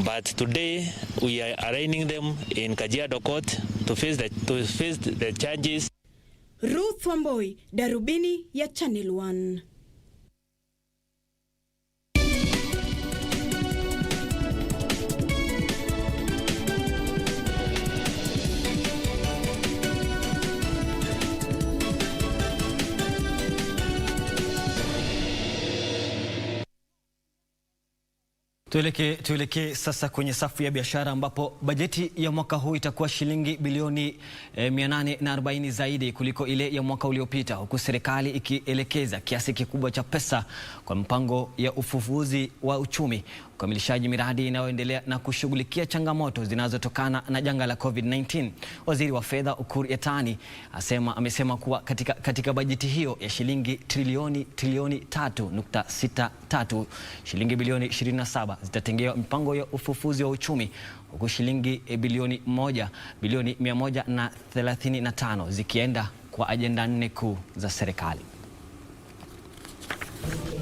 But today we are arraigning them in Kajiado court to face the charges. Ruth Wamboi, Darubini ya Channel 1. Tuelekee sasa kwenye safu ya biashara ambapo bajeti ya mwaka huu itakuwa shilingi bilioni 840 zaidi kuliko ile ya mwaka uliopita, huku serikali ikielekeza kiasi kikubwa cha pesa kwa mpango ya ufufuzi wa uchumi, ukamilishaji miradi inayoendelea na kushughulikia changamoto zinazotokana na janga la COVID-19. Waziri wa Fedha Ukur Yatani amesema kuwa katika bajeti hiyo ya shilingi trilioni 3.63 shilingi bilioni 27 zitatengewa mipango ya ufufuzi wa uchumi, huku shilingi bilioni 135 zikienda kwa ajenda 4 kuu za serikali.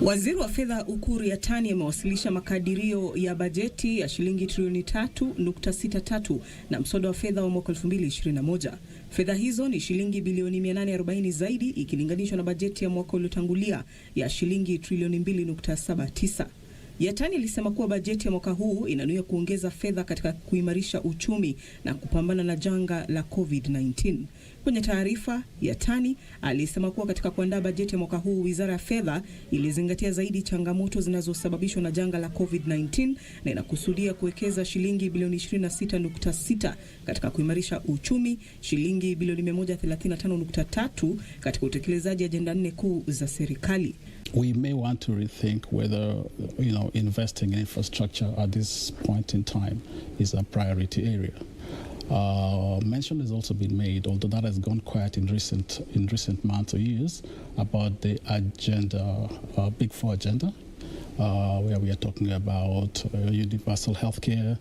Waziri wa Fedha Ukur Yatani amewasilisha makadirio ya bajeti ya shilingi trilioni 3.63 na mswada wa fedha wa mwaka 2021. Fedha hizo ni shilingi bilioni 840 zaidi ikilinganishwa na bajeti ya mwaka uliotangulia ya shilingi trilioni 2.79. Yatani alisema kuwa bajeti ya mwaka huu inanuia kuongeza fedha katika kuimarisha uchumi na kupambana na janga la COVID-19. Kwenye taarifa, Yatani alisema kuwa katika kuandaa bajeti ya mwaka huu, Wizara ya Fedha ilizingatia zaidi changamoto zinazosababishwa na janga la COVID-19 na inakusudia kuwekeza shilingi bilioni 26.6 katika kuimarisha uchumi, shilingi bilioni 135.3 katika utekelezaji ajenda 4 kuu za serikali. We may want to rethink whether, investing in infrastructure at this point in time is a priority area. Mention has also been made, although that has gone quiet in recent months or years, about the agenda, Big Four agenda, where we are talking about universal healthcare.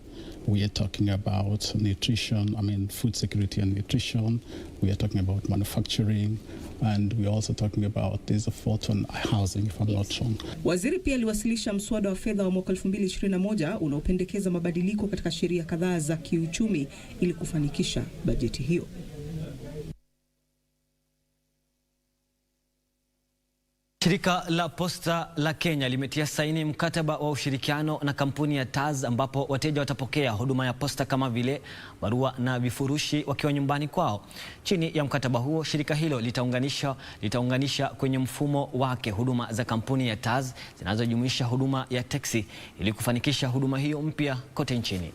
We are talking about nutrition, food security and nutrition. We are talking about manufacturing. And we're also talking about this fourth one, housing, if I'm not wrong. Waziri pia aliwasilisha mswada wa fedha wa mwaka 2021 unaopendekeza mabadiliko katika sheria kadhaa za kiuchumi ili kufanikisha bajeti hiyo. Shirika la Posta la Kenya limetia saini mkataba wa ushirikiano na kampuni ya Taz ambapo wateja watapokea huduma ya posta kama vile barua na vifurushi wakiwa nyumbani kwao. Chini ya mkataba huo, shirika hilo litaunganisha kwenye mfumo wake huduma za kampuni ya Taz zinazojumuisha huduma ya teksi ili kufanikisha huduma hiyo mpya kote nchini.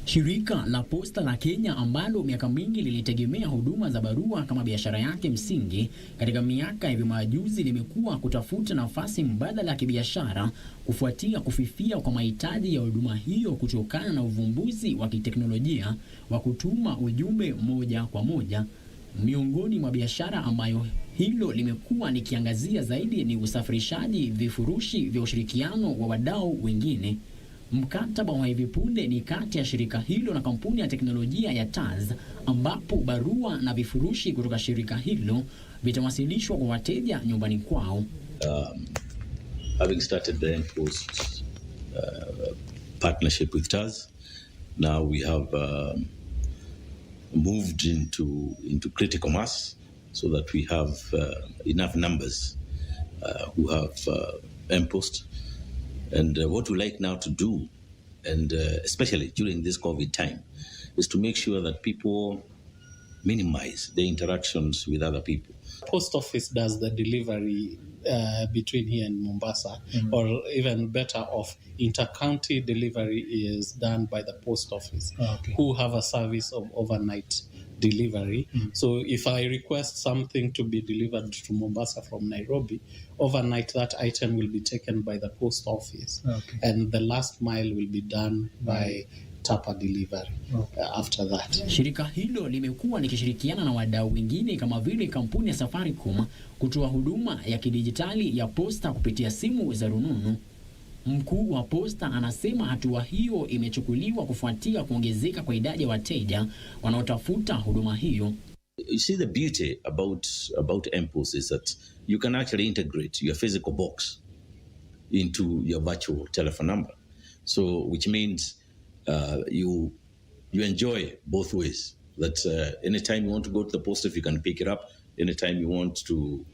Shirika la Posta la Kenya ambalo miaka mingi lilitegemea huduma za barua kama biashara yake msingi, katika miaka hivi majuzi limekuwa kutafuta nafasi mbadala ya kibiashara kufuatia kufifia kwa mahitaji ya huduma hiyo kutokana na uvumbuzi wa kiteknolojia wa kutuma ujumbe moja kwa moja. Miongoni mwa biashara ambayo hilo limekuwa nikiangazia zaidi ni usafirishaji vifurushi vya ushirikiano wa wadau wengine. Mkataba wa hivi punde ni kati ya shirika hilo na kampuni ya teknolojia ya Taz ambapo barua na vifurushi kutoka shirika hilo vitawasilishwa kwa wateja nyumbani kwao. Having started the Post partnership with Taz, now we have moved into critical mass so that we have enough numbers who have Post. And what we like now to do, and especially during this COVID time, is to make sure that people minimize the interactions with other people. Post office does the delivery between here and Mombasa, or even better off, inter-county delivery is done by the post office, who have a service of overnight delivery. So if I request something to be delivered to Mombasa from Nairobi, overnight that item will be taken by the post office, and the last mile will be done by Tapa delivery after that. Shirika hilo limekuwa likishirikiana na wadau wengine kama vile kampuni ya Safaricom kutoa huduma ya kidijitali ya posta kupitia simu za rununu. Mkuu wa Posta anasema hatua hiyo imechukuliwa kufuatia kuongezeka kwa idadi ya wateja wanaotafuta huduma hiyo. You see, the beauty about M-Post is that you can actually integrate your physical box into your virtual telephone number. So which means you enjoy both ways. That anytime you want to go to the post office, you can pick it up. Anytime you want to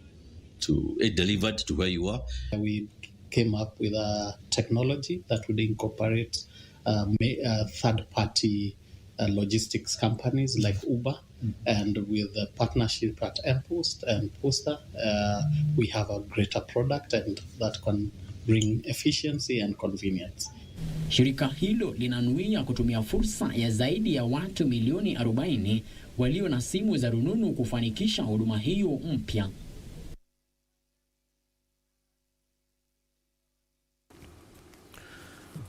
it delivered to where you are. We came up with a technology that would incorporate third-party logistics companies like Uber, and with the partnership at M-Post and Posta, we have a greater product and that can bring efficiency and convenience. Shirika hilo linanuia kutumia fursa ya zaidi ya watu milioni 40 walio na simu za rununu kufanikisha huduma hiyo mpya.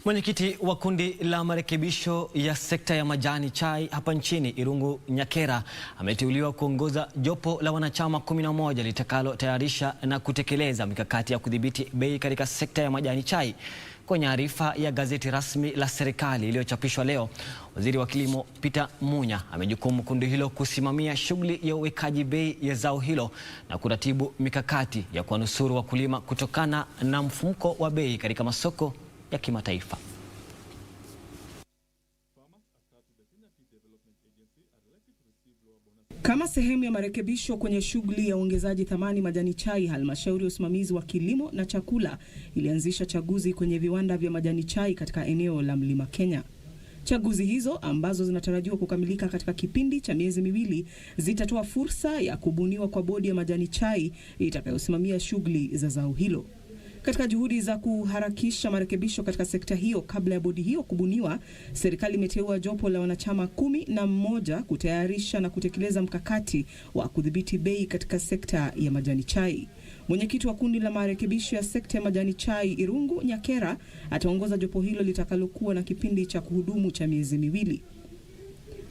Mwenyekiti wa kundi la marekebisho ya sekta ya majani chai hapa nchini, Irungu Nyakera, ameteuliwa kuongoza jopo la wanachama 11 litakalo tayarisha na kutekeleza mikakati ya kudhibiti bei katika sekta ya majani chai. Kwenye arifa ya gazeti rasmi la serikali iliyochapishwa leo, Waziri wa Kilimo Peter Munya amejukumu kundi hilo kusimamia shughuli ya uwekaji bei ya zao hilo na kuratibu mikakati ya kuwanusuru wakulima kutokana na mfumuko wa bei katika masoko ya kimataifa. Kama sehemu ya marekebisho kwenye shughuli ya uongezaji thamani majani chai, halmashauri ya usimamizi wa kilimo na chakula ilianzisha chaguzi kwenye viwanda vya majani chai katika eneo la Mlima Kenya. Chaguzi hizo ambazo zinatarajiwa kukamilika katika kipindi cha miezi miwili zitatoa fursa ya kubuniwa kwa bodi ya majani chai itakayosimamia shughuli za zao hilo. Katika juhudi za kuharakisha marekebisho katika sekta hiyo kabla ya bodi hiyo kubuniwa, serikali imeteua jopo la wanachama 11 kutayarisha na kutekeleza mkakati wa kudhibiti bei katika sekta ya majani chai. Mwenyekiti wa kundi la marekebisho ya sekta ya majani chai, Irungu Nyakera, ataongoza jopo hilo litakalokuwa na kipindi cha kuhudumu cha miezi miwili.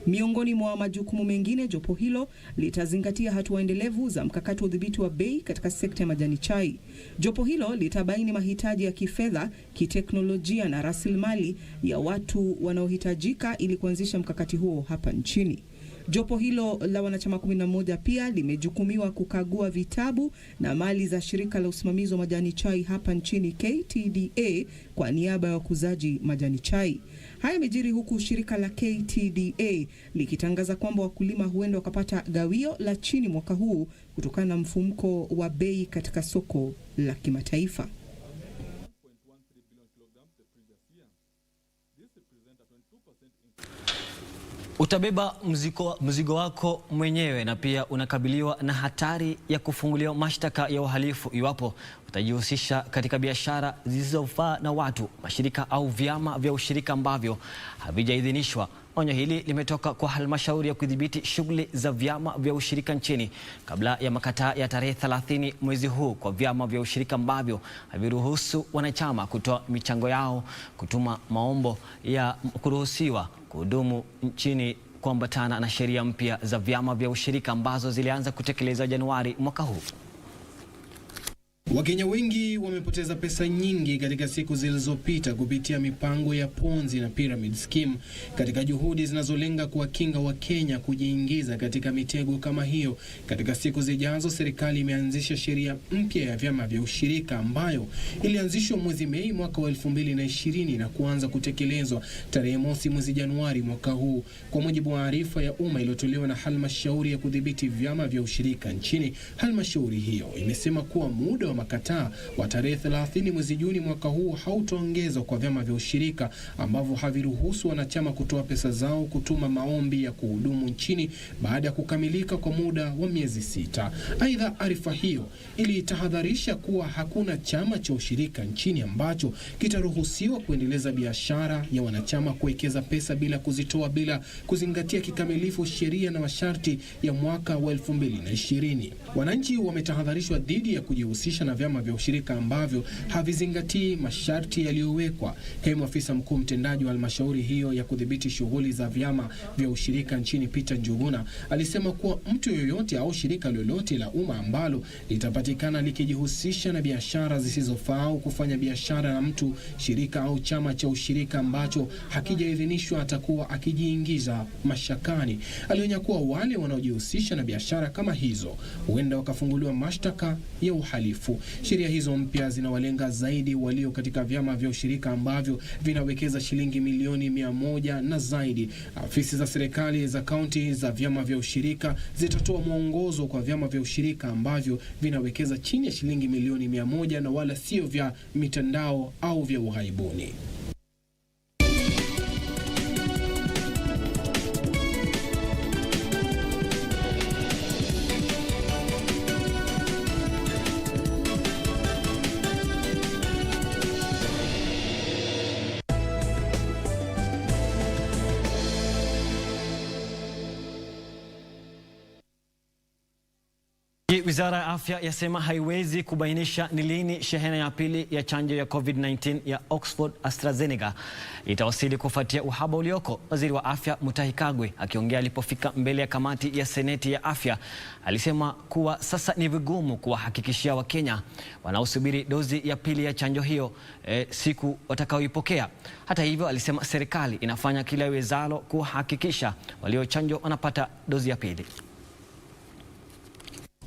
Miongoni mwa majukumu mengine, jopo hilo litazingatia hatua endelevu za mkakati wa udhibiti wa bei katika sekta ya majani chai. Jopo hilo litabaini mahitaji ya kifedha, kiteknolojia na rasilimali ya watu wanaohitajika ili kuanzisha mkakati huo hapa nchini. Jopo hilo la wanachama 11 pia limejukumiwa kukagua vitabu na mali za shirika la usimamizi wa majani chai hapa nchini KTDA kwa niaba ya wakuzaji majani chai. Haya yamejiri huku shirika la KTDA likitangaza kwamba wakulima huenda wakapata gawio la chini mwaka huu kutokana na mfumuko wa bei katika soko la kimataifa. Utabeba mzigo wako mwenyewe na pia unakabiliwa na hatari ya kufunguliwa mashtaka ya uhalifu iwapo utajihusisha katika biashara zisizofaa na watu, mashirika au vyama vya ushirika ambavyo havijaidhinishwa. Onyo hili limetoka kwa halmashauri ya kudhibiti shughuli za vyama vya ushirika nchini kabla ya makataa ya tarehe 30 mwezi huu kwa vyama vya ushirika ambavyo haviruhusu wanachama kutoa michango yao, kutuma maombo ya kuruhusiwa kuhudumu nchini kuambatana na sheria mpya za vyama vya ushirika ambazo zilianza kutekelezwa Januari mwaka huu. Wakenya wengi wamepoteza pesa nyingi katika siku zilizopita kupitia mipango ya ponzi na pyramid scheme katika juhudi zinazolenga kuwakinga Wakenya kujiingiza katika mitego kama hiyo. Katika siku zijazo, serikali imeanzisha sheria mpya ya vyama vya ushirika ambayo ilianzishwa mwezi Mei mwaka wa 2020 na kuanza kutekelezwa tarehe mosi mwezi Januari mwaka huu. Kwa mujibu wa arifa ya umma iliyotolewa na halmashauri ya kudhibiti vyama vya ushirika nchini, halmashauri hiyo imesema kuwa muda wa makataa wa tarehe 30 mwezi Juni mwaka huu hautaongezwa kwa vyama vya ushirika ambavyo haviruhusu wanachama kutoa pesa zao kutuma maombi ya kuhudumu nchini baada ya kukamilika kwa muda wa miezi 6. Aidha, arifa hiyo ilitahadharisha kuwa hakuna chama cha ushirika nchini ambacho kitaruhusiwa kuendeleza biashara ya wanachama kuwekeza pesa bila kuzitoa bila kuzingatia kikamilifu sheria na masharti ya mwaka wa 2020. Wananchi wametahadharishwa dhidi ya kujihusisha na vyama vya ushirika ambavyo havizingatii masharti yaliyowekwa. Kaimu afisa mkuu mtendaji wa halmashauri hiyo ya kudhibiti shughuli za vyama vya ushirika nchini, Peter Njuguna, alisema kuwa mtu yoyote au shirika lolote la umma ambalo litapatikana likijihusisha na biashara zisizofaa au kufanya biashara na mtu, shirika au chama cha ushirika ambacho hakijaidhinishwa atakuwa akijiingiza mashakani. Alionya kuwa wale wanaojihusisha na biashara kama hizo huenda wakafunguliwa mashtaka ya uhalifu. Sheria hizo mpya zinawalenga zaidi walio katika vyama vya ushirika ambavyo vinawekeza shilingi milioni 100 na zaidi. Afisi za serikali za kaunti za vyama vya ushirika zitatoa mwongozo kwa vyama vya ushirika ambavyo vinawekeza chini ya shilingi milioni 100 na wala sio vya mitandao au vya uhaibuni. Wizara ya Afya yasema haiwezi kubainisha ni lini shehena ya pili ya chanjo ya COVID-19 ya Oxford AstraZeneca itawasili kufuatia uhaba ulioko. Waziri wa Afya Mutahi Kagwe akiongea alipofika mbele ya kamati ya Seneti ya Afya alisema kuwa sasa ni vigumu kuwahakikishia Wakenya wanaosubiri dozi ya pili ya chanjo hiyo siku watakaoipokea. Hata hivyo, alisema serikali inafanya kila iwezalo kuhakikisha waliochanjwa wanapata dozi ya pili.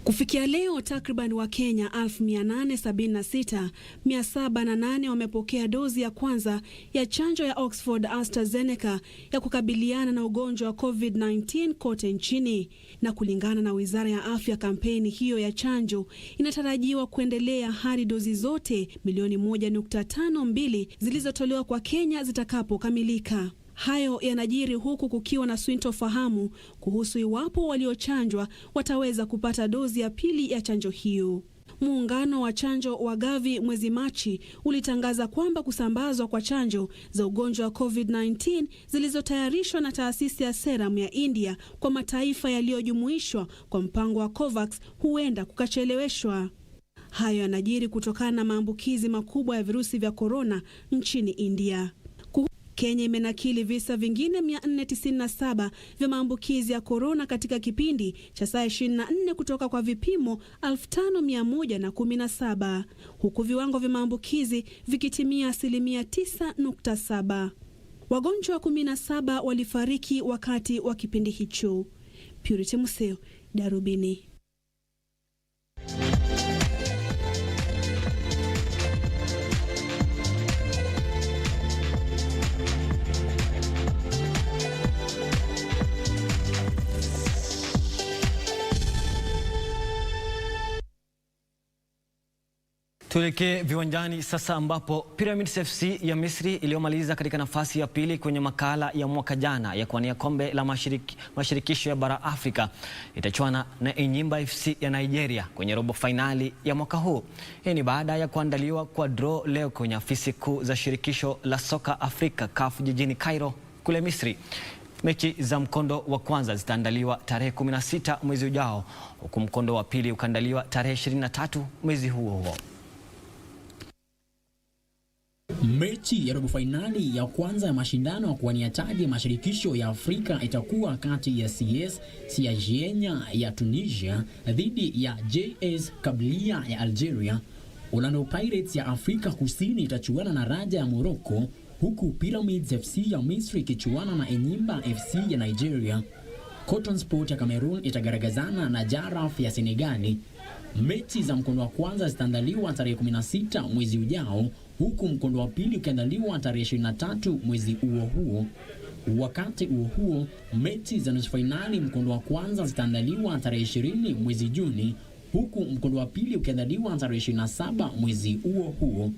Kufikia leo takriban Wakenya 876,708 wamepokea dozi ya kwanza ya chanjo ya Oxford AstraZeneca ya kukabiliana na ugonjwa wa COVID-19 kote nchini. Na kulingana na Wizara ya Afya, kampeni hiyo ya chanjo inatarajiwa kuendelea hadi dozi zote milioni 1.52 zilizotolewa kwa Kenya zitakapokamilika. Hayo yanajiri huku kukiwa na sintofahamu kuhusu iwapo waliochanjwa wataweza kupata dozi ya pili ya chanjo hiyo. Muungano wa chanjo wa Gavi mwezi Machi ulitangaza kwamba kusambazwa kwa chanjo za ugonjwa wa COVID-19 zilizotayarishwa na taasisi ya Serum ya India kwa mataifa yaliyojumuishwa kwa mpango wa COVAX huenda kukacheleweshwa. Hayo yanajiri kutokana na maambukizi makubwa ya virusi vya korona nchini India. Kenya imenakili visa vingine 497 vya maambukizi ya korona katika kipindi cha saa 24 kutoka kwa vipimo 5117, huku viwango vya maambukizi vikitimia 9.7. Wagonjwa 17 walifariki wakati wa kipindi hicho. Purity Museo, Darubini. Tuelekee viwanjani sasa ambapo Pyramids FC ya Misri iliyomaliza katika nafasi ya pili kwenye makala ya mwaka jana ya kuwania kombe la mashirikisho ya bara Afrika itachuana na Enyimba FC ya Nigeria kwenye robo finali ya mwaka huu. Hii ni baada ya kuandaliwa kwa draw leo kwenye afisi kuu za shirikisho la soka Afrika CAF jijini Cairo kule Misri. Mechi za mkondo wa kwanza zitaandaliwa tarehe 16 mwezi ujao, huku mkondo wa pili ukaandaliwa tarehe 23 mwezi huo. Mechi ya robo finali ya kwanza ya mashindano ya kuwania taji ya mashirikisho ya Afrika itakuwa kati ya CS Siagienya ya Tunisia dhidi ya JS Kabylie ya Algeria. Orlando Pirates ya Afrika Kusini itachuana na Raja ya Morocco, huku Pyramids FC ya Misri ikichuana na Enyimba FC ya Nigeria. Cotton Sport ya Cameroon itagaragazana na Jaraf ya Senegali. Mechi za mkondo wa kwanza zitaandaliwa tarehe 16 mwezi ujao, huku mkondo wa pili ukiandaliwa tarehe 23 mwezi huo. Wakati huo, mechi za nusu finali mkondo wa kwanza zitaandaliwa tarehe 20 mwezi Juni, huku mkondo wa pili ukiandaliwa tarehe 27 mwezi huo.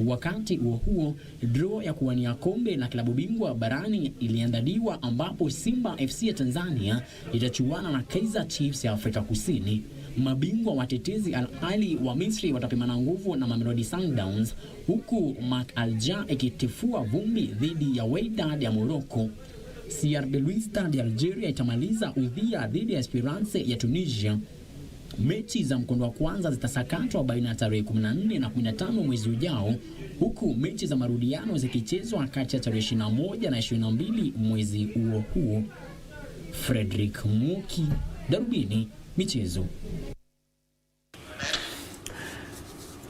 Wakati huo, draw ya kuwania kombe la klabu bingwa barani iliandaliwa ambapo Simba FC ya Tanzania itachuana na Kaizer Chiefs ya Afrika Kusini. Mabingwa watetezi Al Ahly wa Misri watapimana nguvu na Mamelodi Sundowns, huku Mak Alja ikitifua vumbi dhidi ya Wydad ya Morocco. CR Belouizdad ya Algeria itamaliza udhia dhidi ya Esperance ya Tunisia. Mechi za mkondo wa kwanza zitasakatwa baina ya tarehe 14 na 15 mwezi ujao, huku mechi za marudiano zikichezwa kati ya tarehe 21 na 22 mwezi huo. Frederick Muki, Darubini Michezo.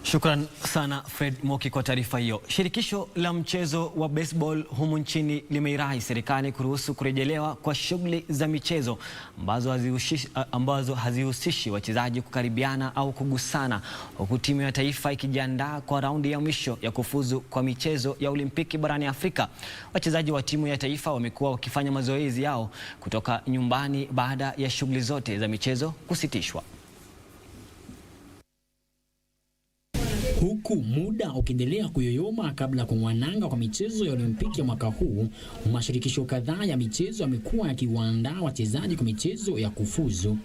Shukran sana Fred Moki kwa taarifa hiyo. Shirikisho la mchezo wa baseball humu nchini limeirai serikali kuruhusu kurejelewa kwa shughuli za michezo ambazo hazihusishi wachezaji kukaribiana au kugusana, huku timu ya taifa ikijiandaa kwa raundi ya mwisho ya kufuzu kwa michezo ya Olimpiki barani Afrika. Wachezaji wa timu ya taifa wamekuwa wakifanya mazoezi yao kutoka nyumbani baada ya shughuli zote za michezo kusitishwa. Huku muda ukiendelea kuyoyoma kabla ya kumwananga kwa michezo ya Olimpiki ya mwaka huu, mashirikisho kadhaa ya michezo yamekuwa yakiwaandaa wachezaji kwa michezo ya kufuzu.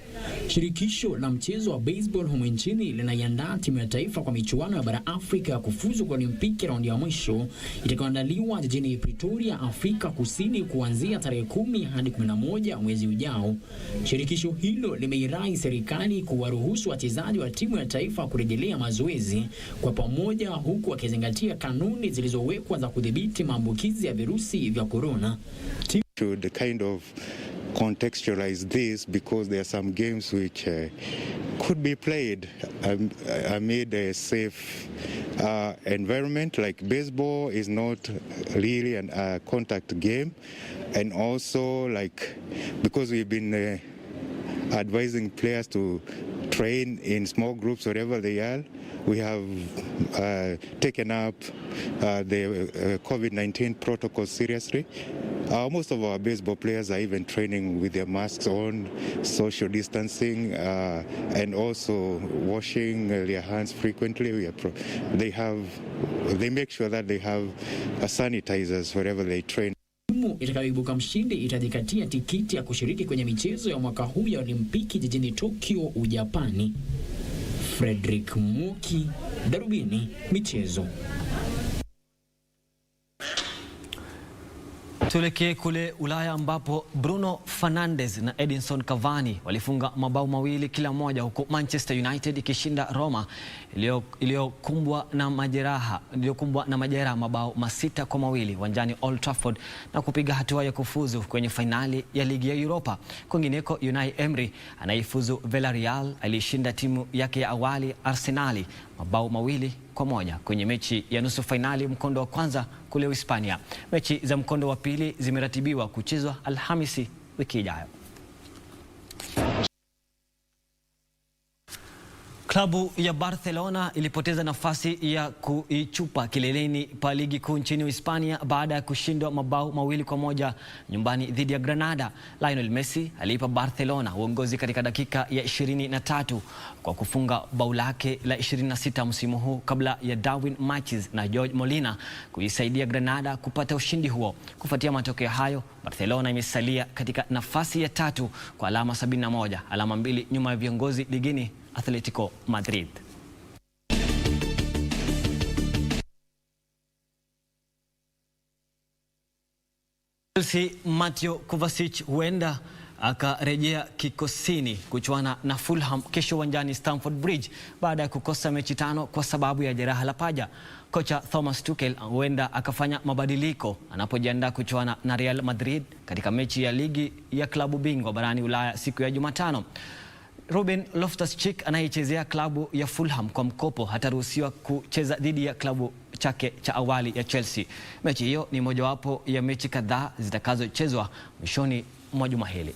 Shirikisho la mchezo wa baseball humu nchini linaiandaa timu ya taifa kwa michuano ya bara Afrika ya kufuzu kwa Olimpiki raundi ya mwisho itakayoandaliwa jijini Pretoria, Afrika Kusini kuanzia tarehe 10 hadi 11 mwezi ujao. Shirikisho hilo limeirai serikali kuwaruhusu wachezaji wa timu ya taifa kurejelea mazoezi kwa pamoja, huku wakizingatia kanuni zilizowekwa za kudhibiti maambukizi ya virusi vya corona. Should kind of contextualize this because there are some games which could be played amid a safe environment. Like baseball is not really a contact game, and also like because we've been advising players to train in small groups wherever they are. We have taken up the COVID-19 protocol seriously. Most of our baseball players are even training with their masks on, social distancing, and also washing their hands frequently. They make sure that they have sanitizers wherever they train. Timu itakayoibuka mshindi itajikatia tikiti ya kushiriki kwenye michezo ya mwaka huu ya Olimpiki jijini Tokyo, Ujapani. Frederick Muki, Darubini Michezo. Tuelekee kule Ulaya ambapo Bruno Fernandes na Edinson Cavani walifunga mabao mawili kila moja, huku Manchester United ikishinda Roma iliyokumbwa na majeraha mabao 6-2 uwanjani Old Trafford na kupiga hatua ya kufuzu kwenye fainali ya ligi ya Europa. Kwingineko, Unai Emery anaifuzu Villarreal alishinda timu yake ya awali Arsenali mabao 2-1 kwenye mechi ya nusu fainali mkondo wa kwanza kule Hispania. Mechi za mkondo wa pili zimeratibiwa kuchezwa Alhamisi wiki ijayo. Klabu ya Barcelona ilipoteza nafasi ya kuichupa kileleni pa ligi kuu nchini Hispania baada ya kushindwa mabao 2-1 nyumbani dhidi ya Granada. Lionel Messi aliipa Barcelona uongozi katika dakika ya 23 kwa kufunga bao lake la 26 msimu huu kabla ya Darwin Machis na Jorge Molina kuisaidia Granada kupata ushindi huo. Kufuatia matokeo hayo, Barcelona imesalia katika nafasi ya 3 kwa alama 71, alama 2 nyuma ya viongozi ligini Atletico Madrid. Chelsea Mateo Kovacic huenda akarejea kikosini kuchuana na Fulham kesho uwanjani Stamford Bridge baada ya kukosa mechi 5 kwa sababu ya jeraha la paja. Kocha Thomas Tuchel huenda akafanya mabadiliko anapojiandaa kuchuana na Real Madrid katika mechi ya ligi ya klabu bingwa barani Ulaya siku ya Jumatano. Ruben Loftus-Cheek anayechezea klabu ya Fulham kwa mkopo hataruhusiwa kucheza dhidi ya klabu chake cha awali ya Chelsea. Mechi hiyo ni mojawapo ya mechi kadhaa zitakazochezwa mwishoni mwa juma hili.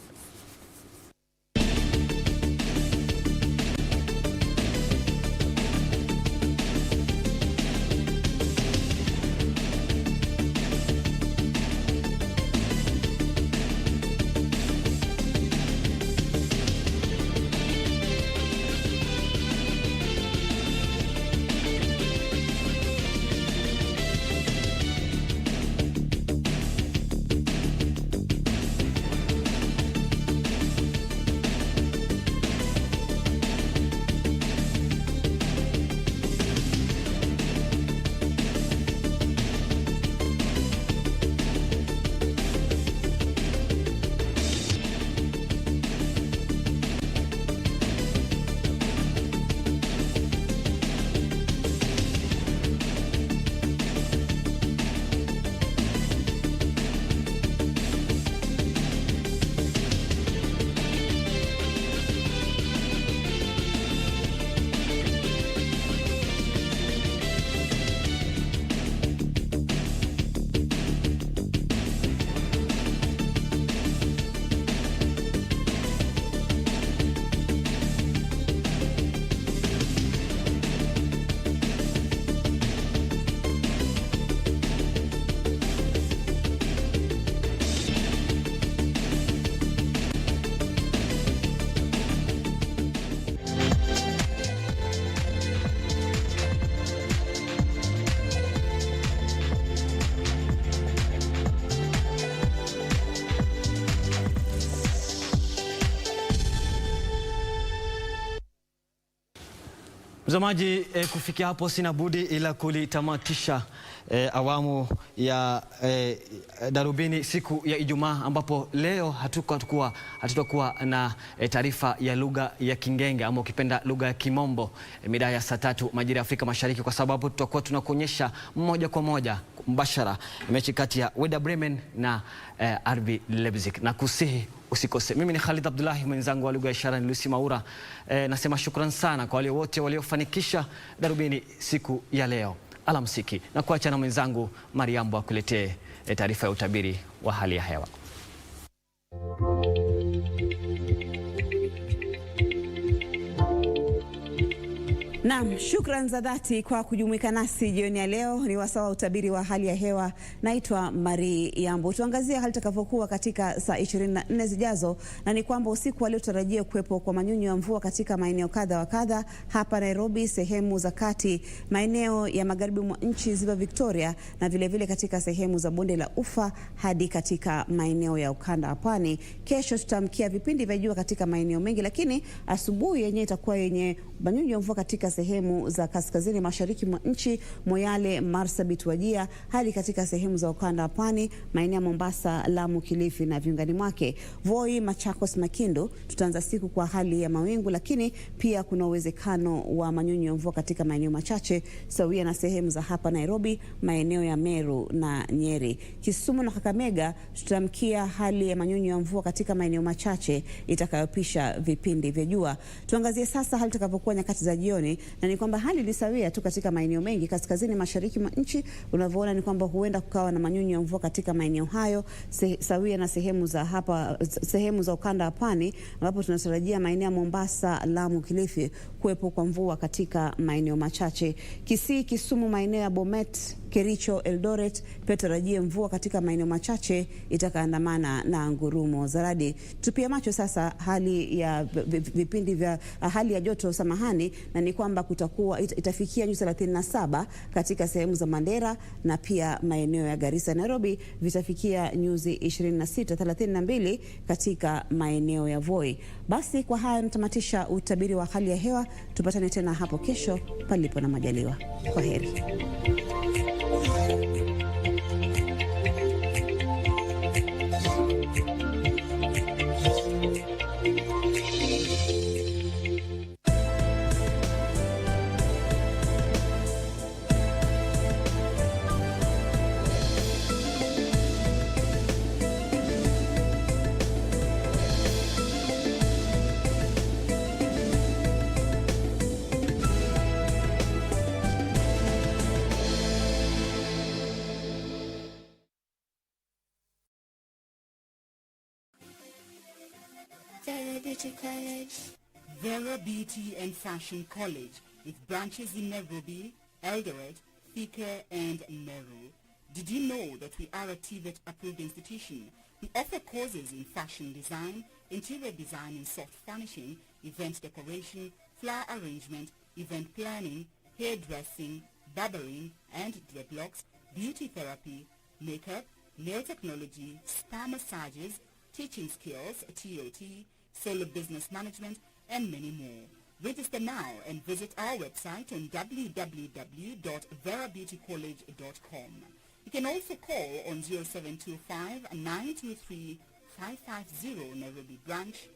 Mtazamaji, kufikia hapo sina budi ila kulitamatisha awamu ya Darubini siku ya Ijumaa, ambapo leo hatutakuwa na taarifa ya lugha ya Kingenge ama ukipenda lugha ya Kimombo mida ya saa 3 majira ya Afrika Mashariki, kwa sababu tutakuwa tunakuonyesha moja kwa moja mbashara mechi kati ya Werder Bremen na RB Leipzig, na kusihi usikose. Mimi ni Khalid Abdulahi, mwenzangu wa lugha ya ishara ni Lucy Maura. Nasema shukran sana kwa wale wote waliofanikisha Darubini siku ya leo. Alamsiki, na kuacha na mwenzangu Mariambo akuletee taarifa ya utabiri wa hali ya hewa. Naam, shukran za dhati kwa kujumuika nasi jioni ya leo. Ni wasaa wa utabiri wa hali ya hewa. Naitwa Mariambo. Tuangazie hali itakavyokuwa katika saa 24 zijazo, na ni kwamba usiku wa leo tutarajia kuwepo kwa manyunyu ya mvua katika maeneo kadha wa kadha hapa Nairobi, sehemu za kati, maeneo ya magharibi mwa nchi, ziwa Victoria, na vile vile katika sehemu za bonde la Ufa hadi katika maeneo ya ukanda wa pwani. Kesho tutamkia vipindi vya jua katika maeneo mengi, lakini asubuhi yenyewe itakuwa yenye manyunyu ya mvua katika sehemu za kaskazini mashariki mwa nchi, Moyale, Marsabit, Wajia, hadi katika sehemu za ukanda wa pwani, maeneo ya Mombasa, Lamu, Kilifi na viungani mwake. Voi, Machakos na Kindu tutaanza siku kwa hali ya mawingu, lakini pia kuna uwezekano wa manyunyu ya mvua katika maeneo machache sawia na sehemu za hapa Nairobi, maeneo ya Meru na Nyeri. Kisumu na Kakamega tutamkia hali ya manyunyu ya mvua katika maeneo machache itakayopisha vipindi vya jua. Tuangazie sasa hali itakavyokuwa nyakati za jioni. na ni kwamba hali ilisawia tu katika maeneo mengi kaskazini mashariki mwa nchi. Unavyoona ni kwamba huenda kukawa na manyunyu ya mvua katika maeneo hayo sawia na sehemu za ukanda wa pwani, ambapo tunatarajia maeneo ya Mombasa, Lamu, Kilifi kuwepo kwa mvua katika maeneo machache. Kisii, Kisumu, maeneo ya Bomet, Kericho, Eldoret pia tarajia mvua katika maeneo machache itakaandamana na ngurumo za radi. Tupia macho sasa hali ya vipindi vya hali ya joto na ni kwamba itafikia nyuzi 37 katika sehemu za Mandera na pia maeneo ya Garissa, Nairobi vitafikia nyuzi 26-32 katika maeneo ya Voi. Basi kwa haya natamatisha utabiri wa hali ya hewa. Tupatane tena hapo kesho palipo na majaliwa. Kwaheri. Vera Beauty and Fashion College, with branches in Nairobi, Eldoret, Thika and Meru. Did you know that we are a TVET approved institution? We offer courses in fashion design, interior design and soft furnishing, event decoration, flower arrangement, event planning, hairdressing, barbering and dreadlocks, beauty therapy, makeup, nail technology, spa massages, teaching skills, TOT, solo business management, and many more. Register now and visit our website on www.verabeautycollege.com. You can also call on 0725-923-550 Nairobi branch,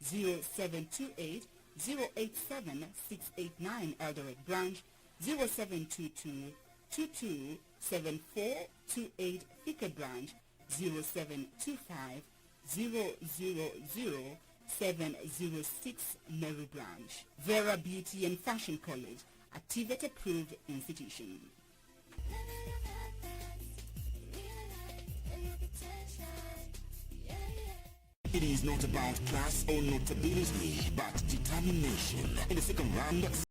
0728-087-689 Eldoret branch, 0722-227428 Thika branch, 0725-000-706 Meru branch. Vera Beauty and Fashion College, a TVET approved institution. It is not about class or notability, but determination. In the second round,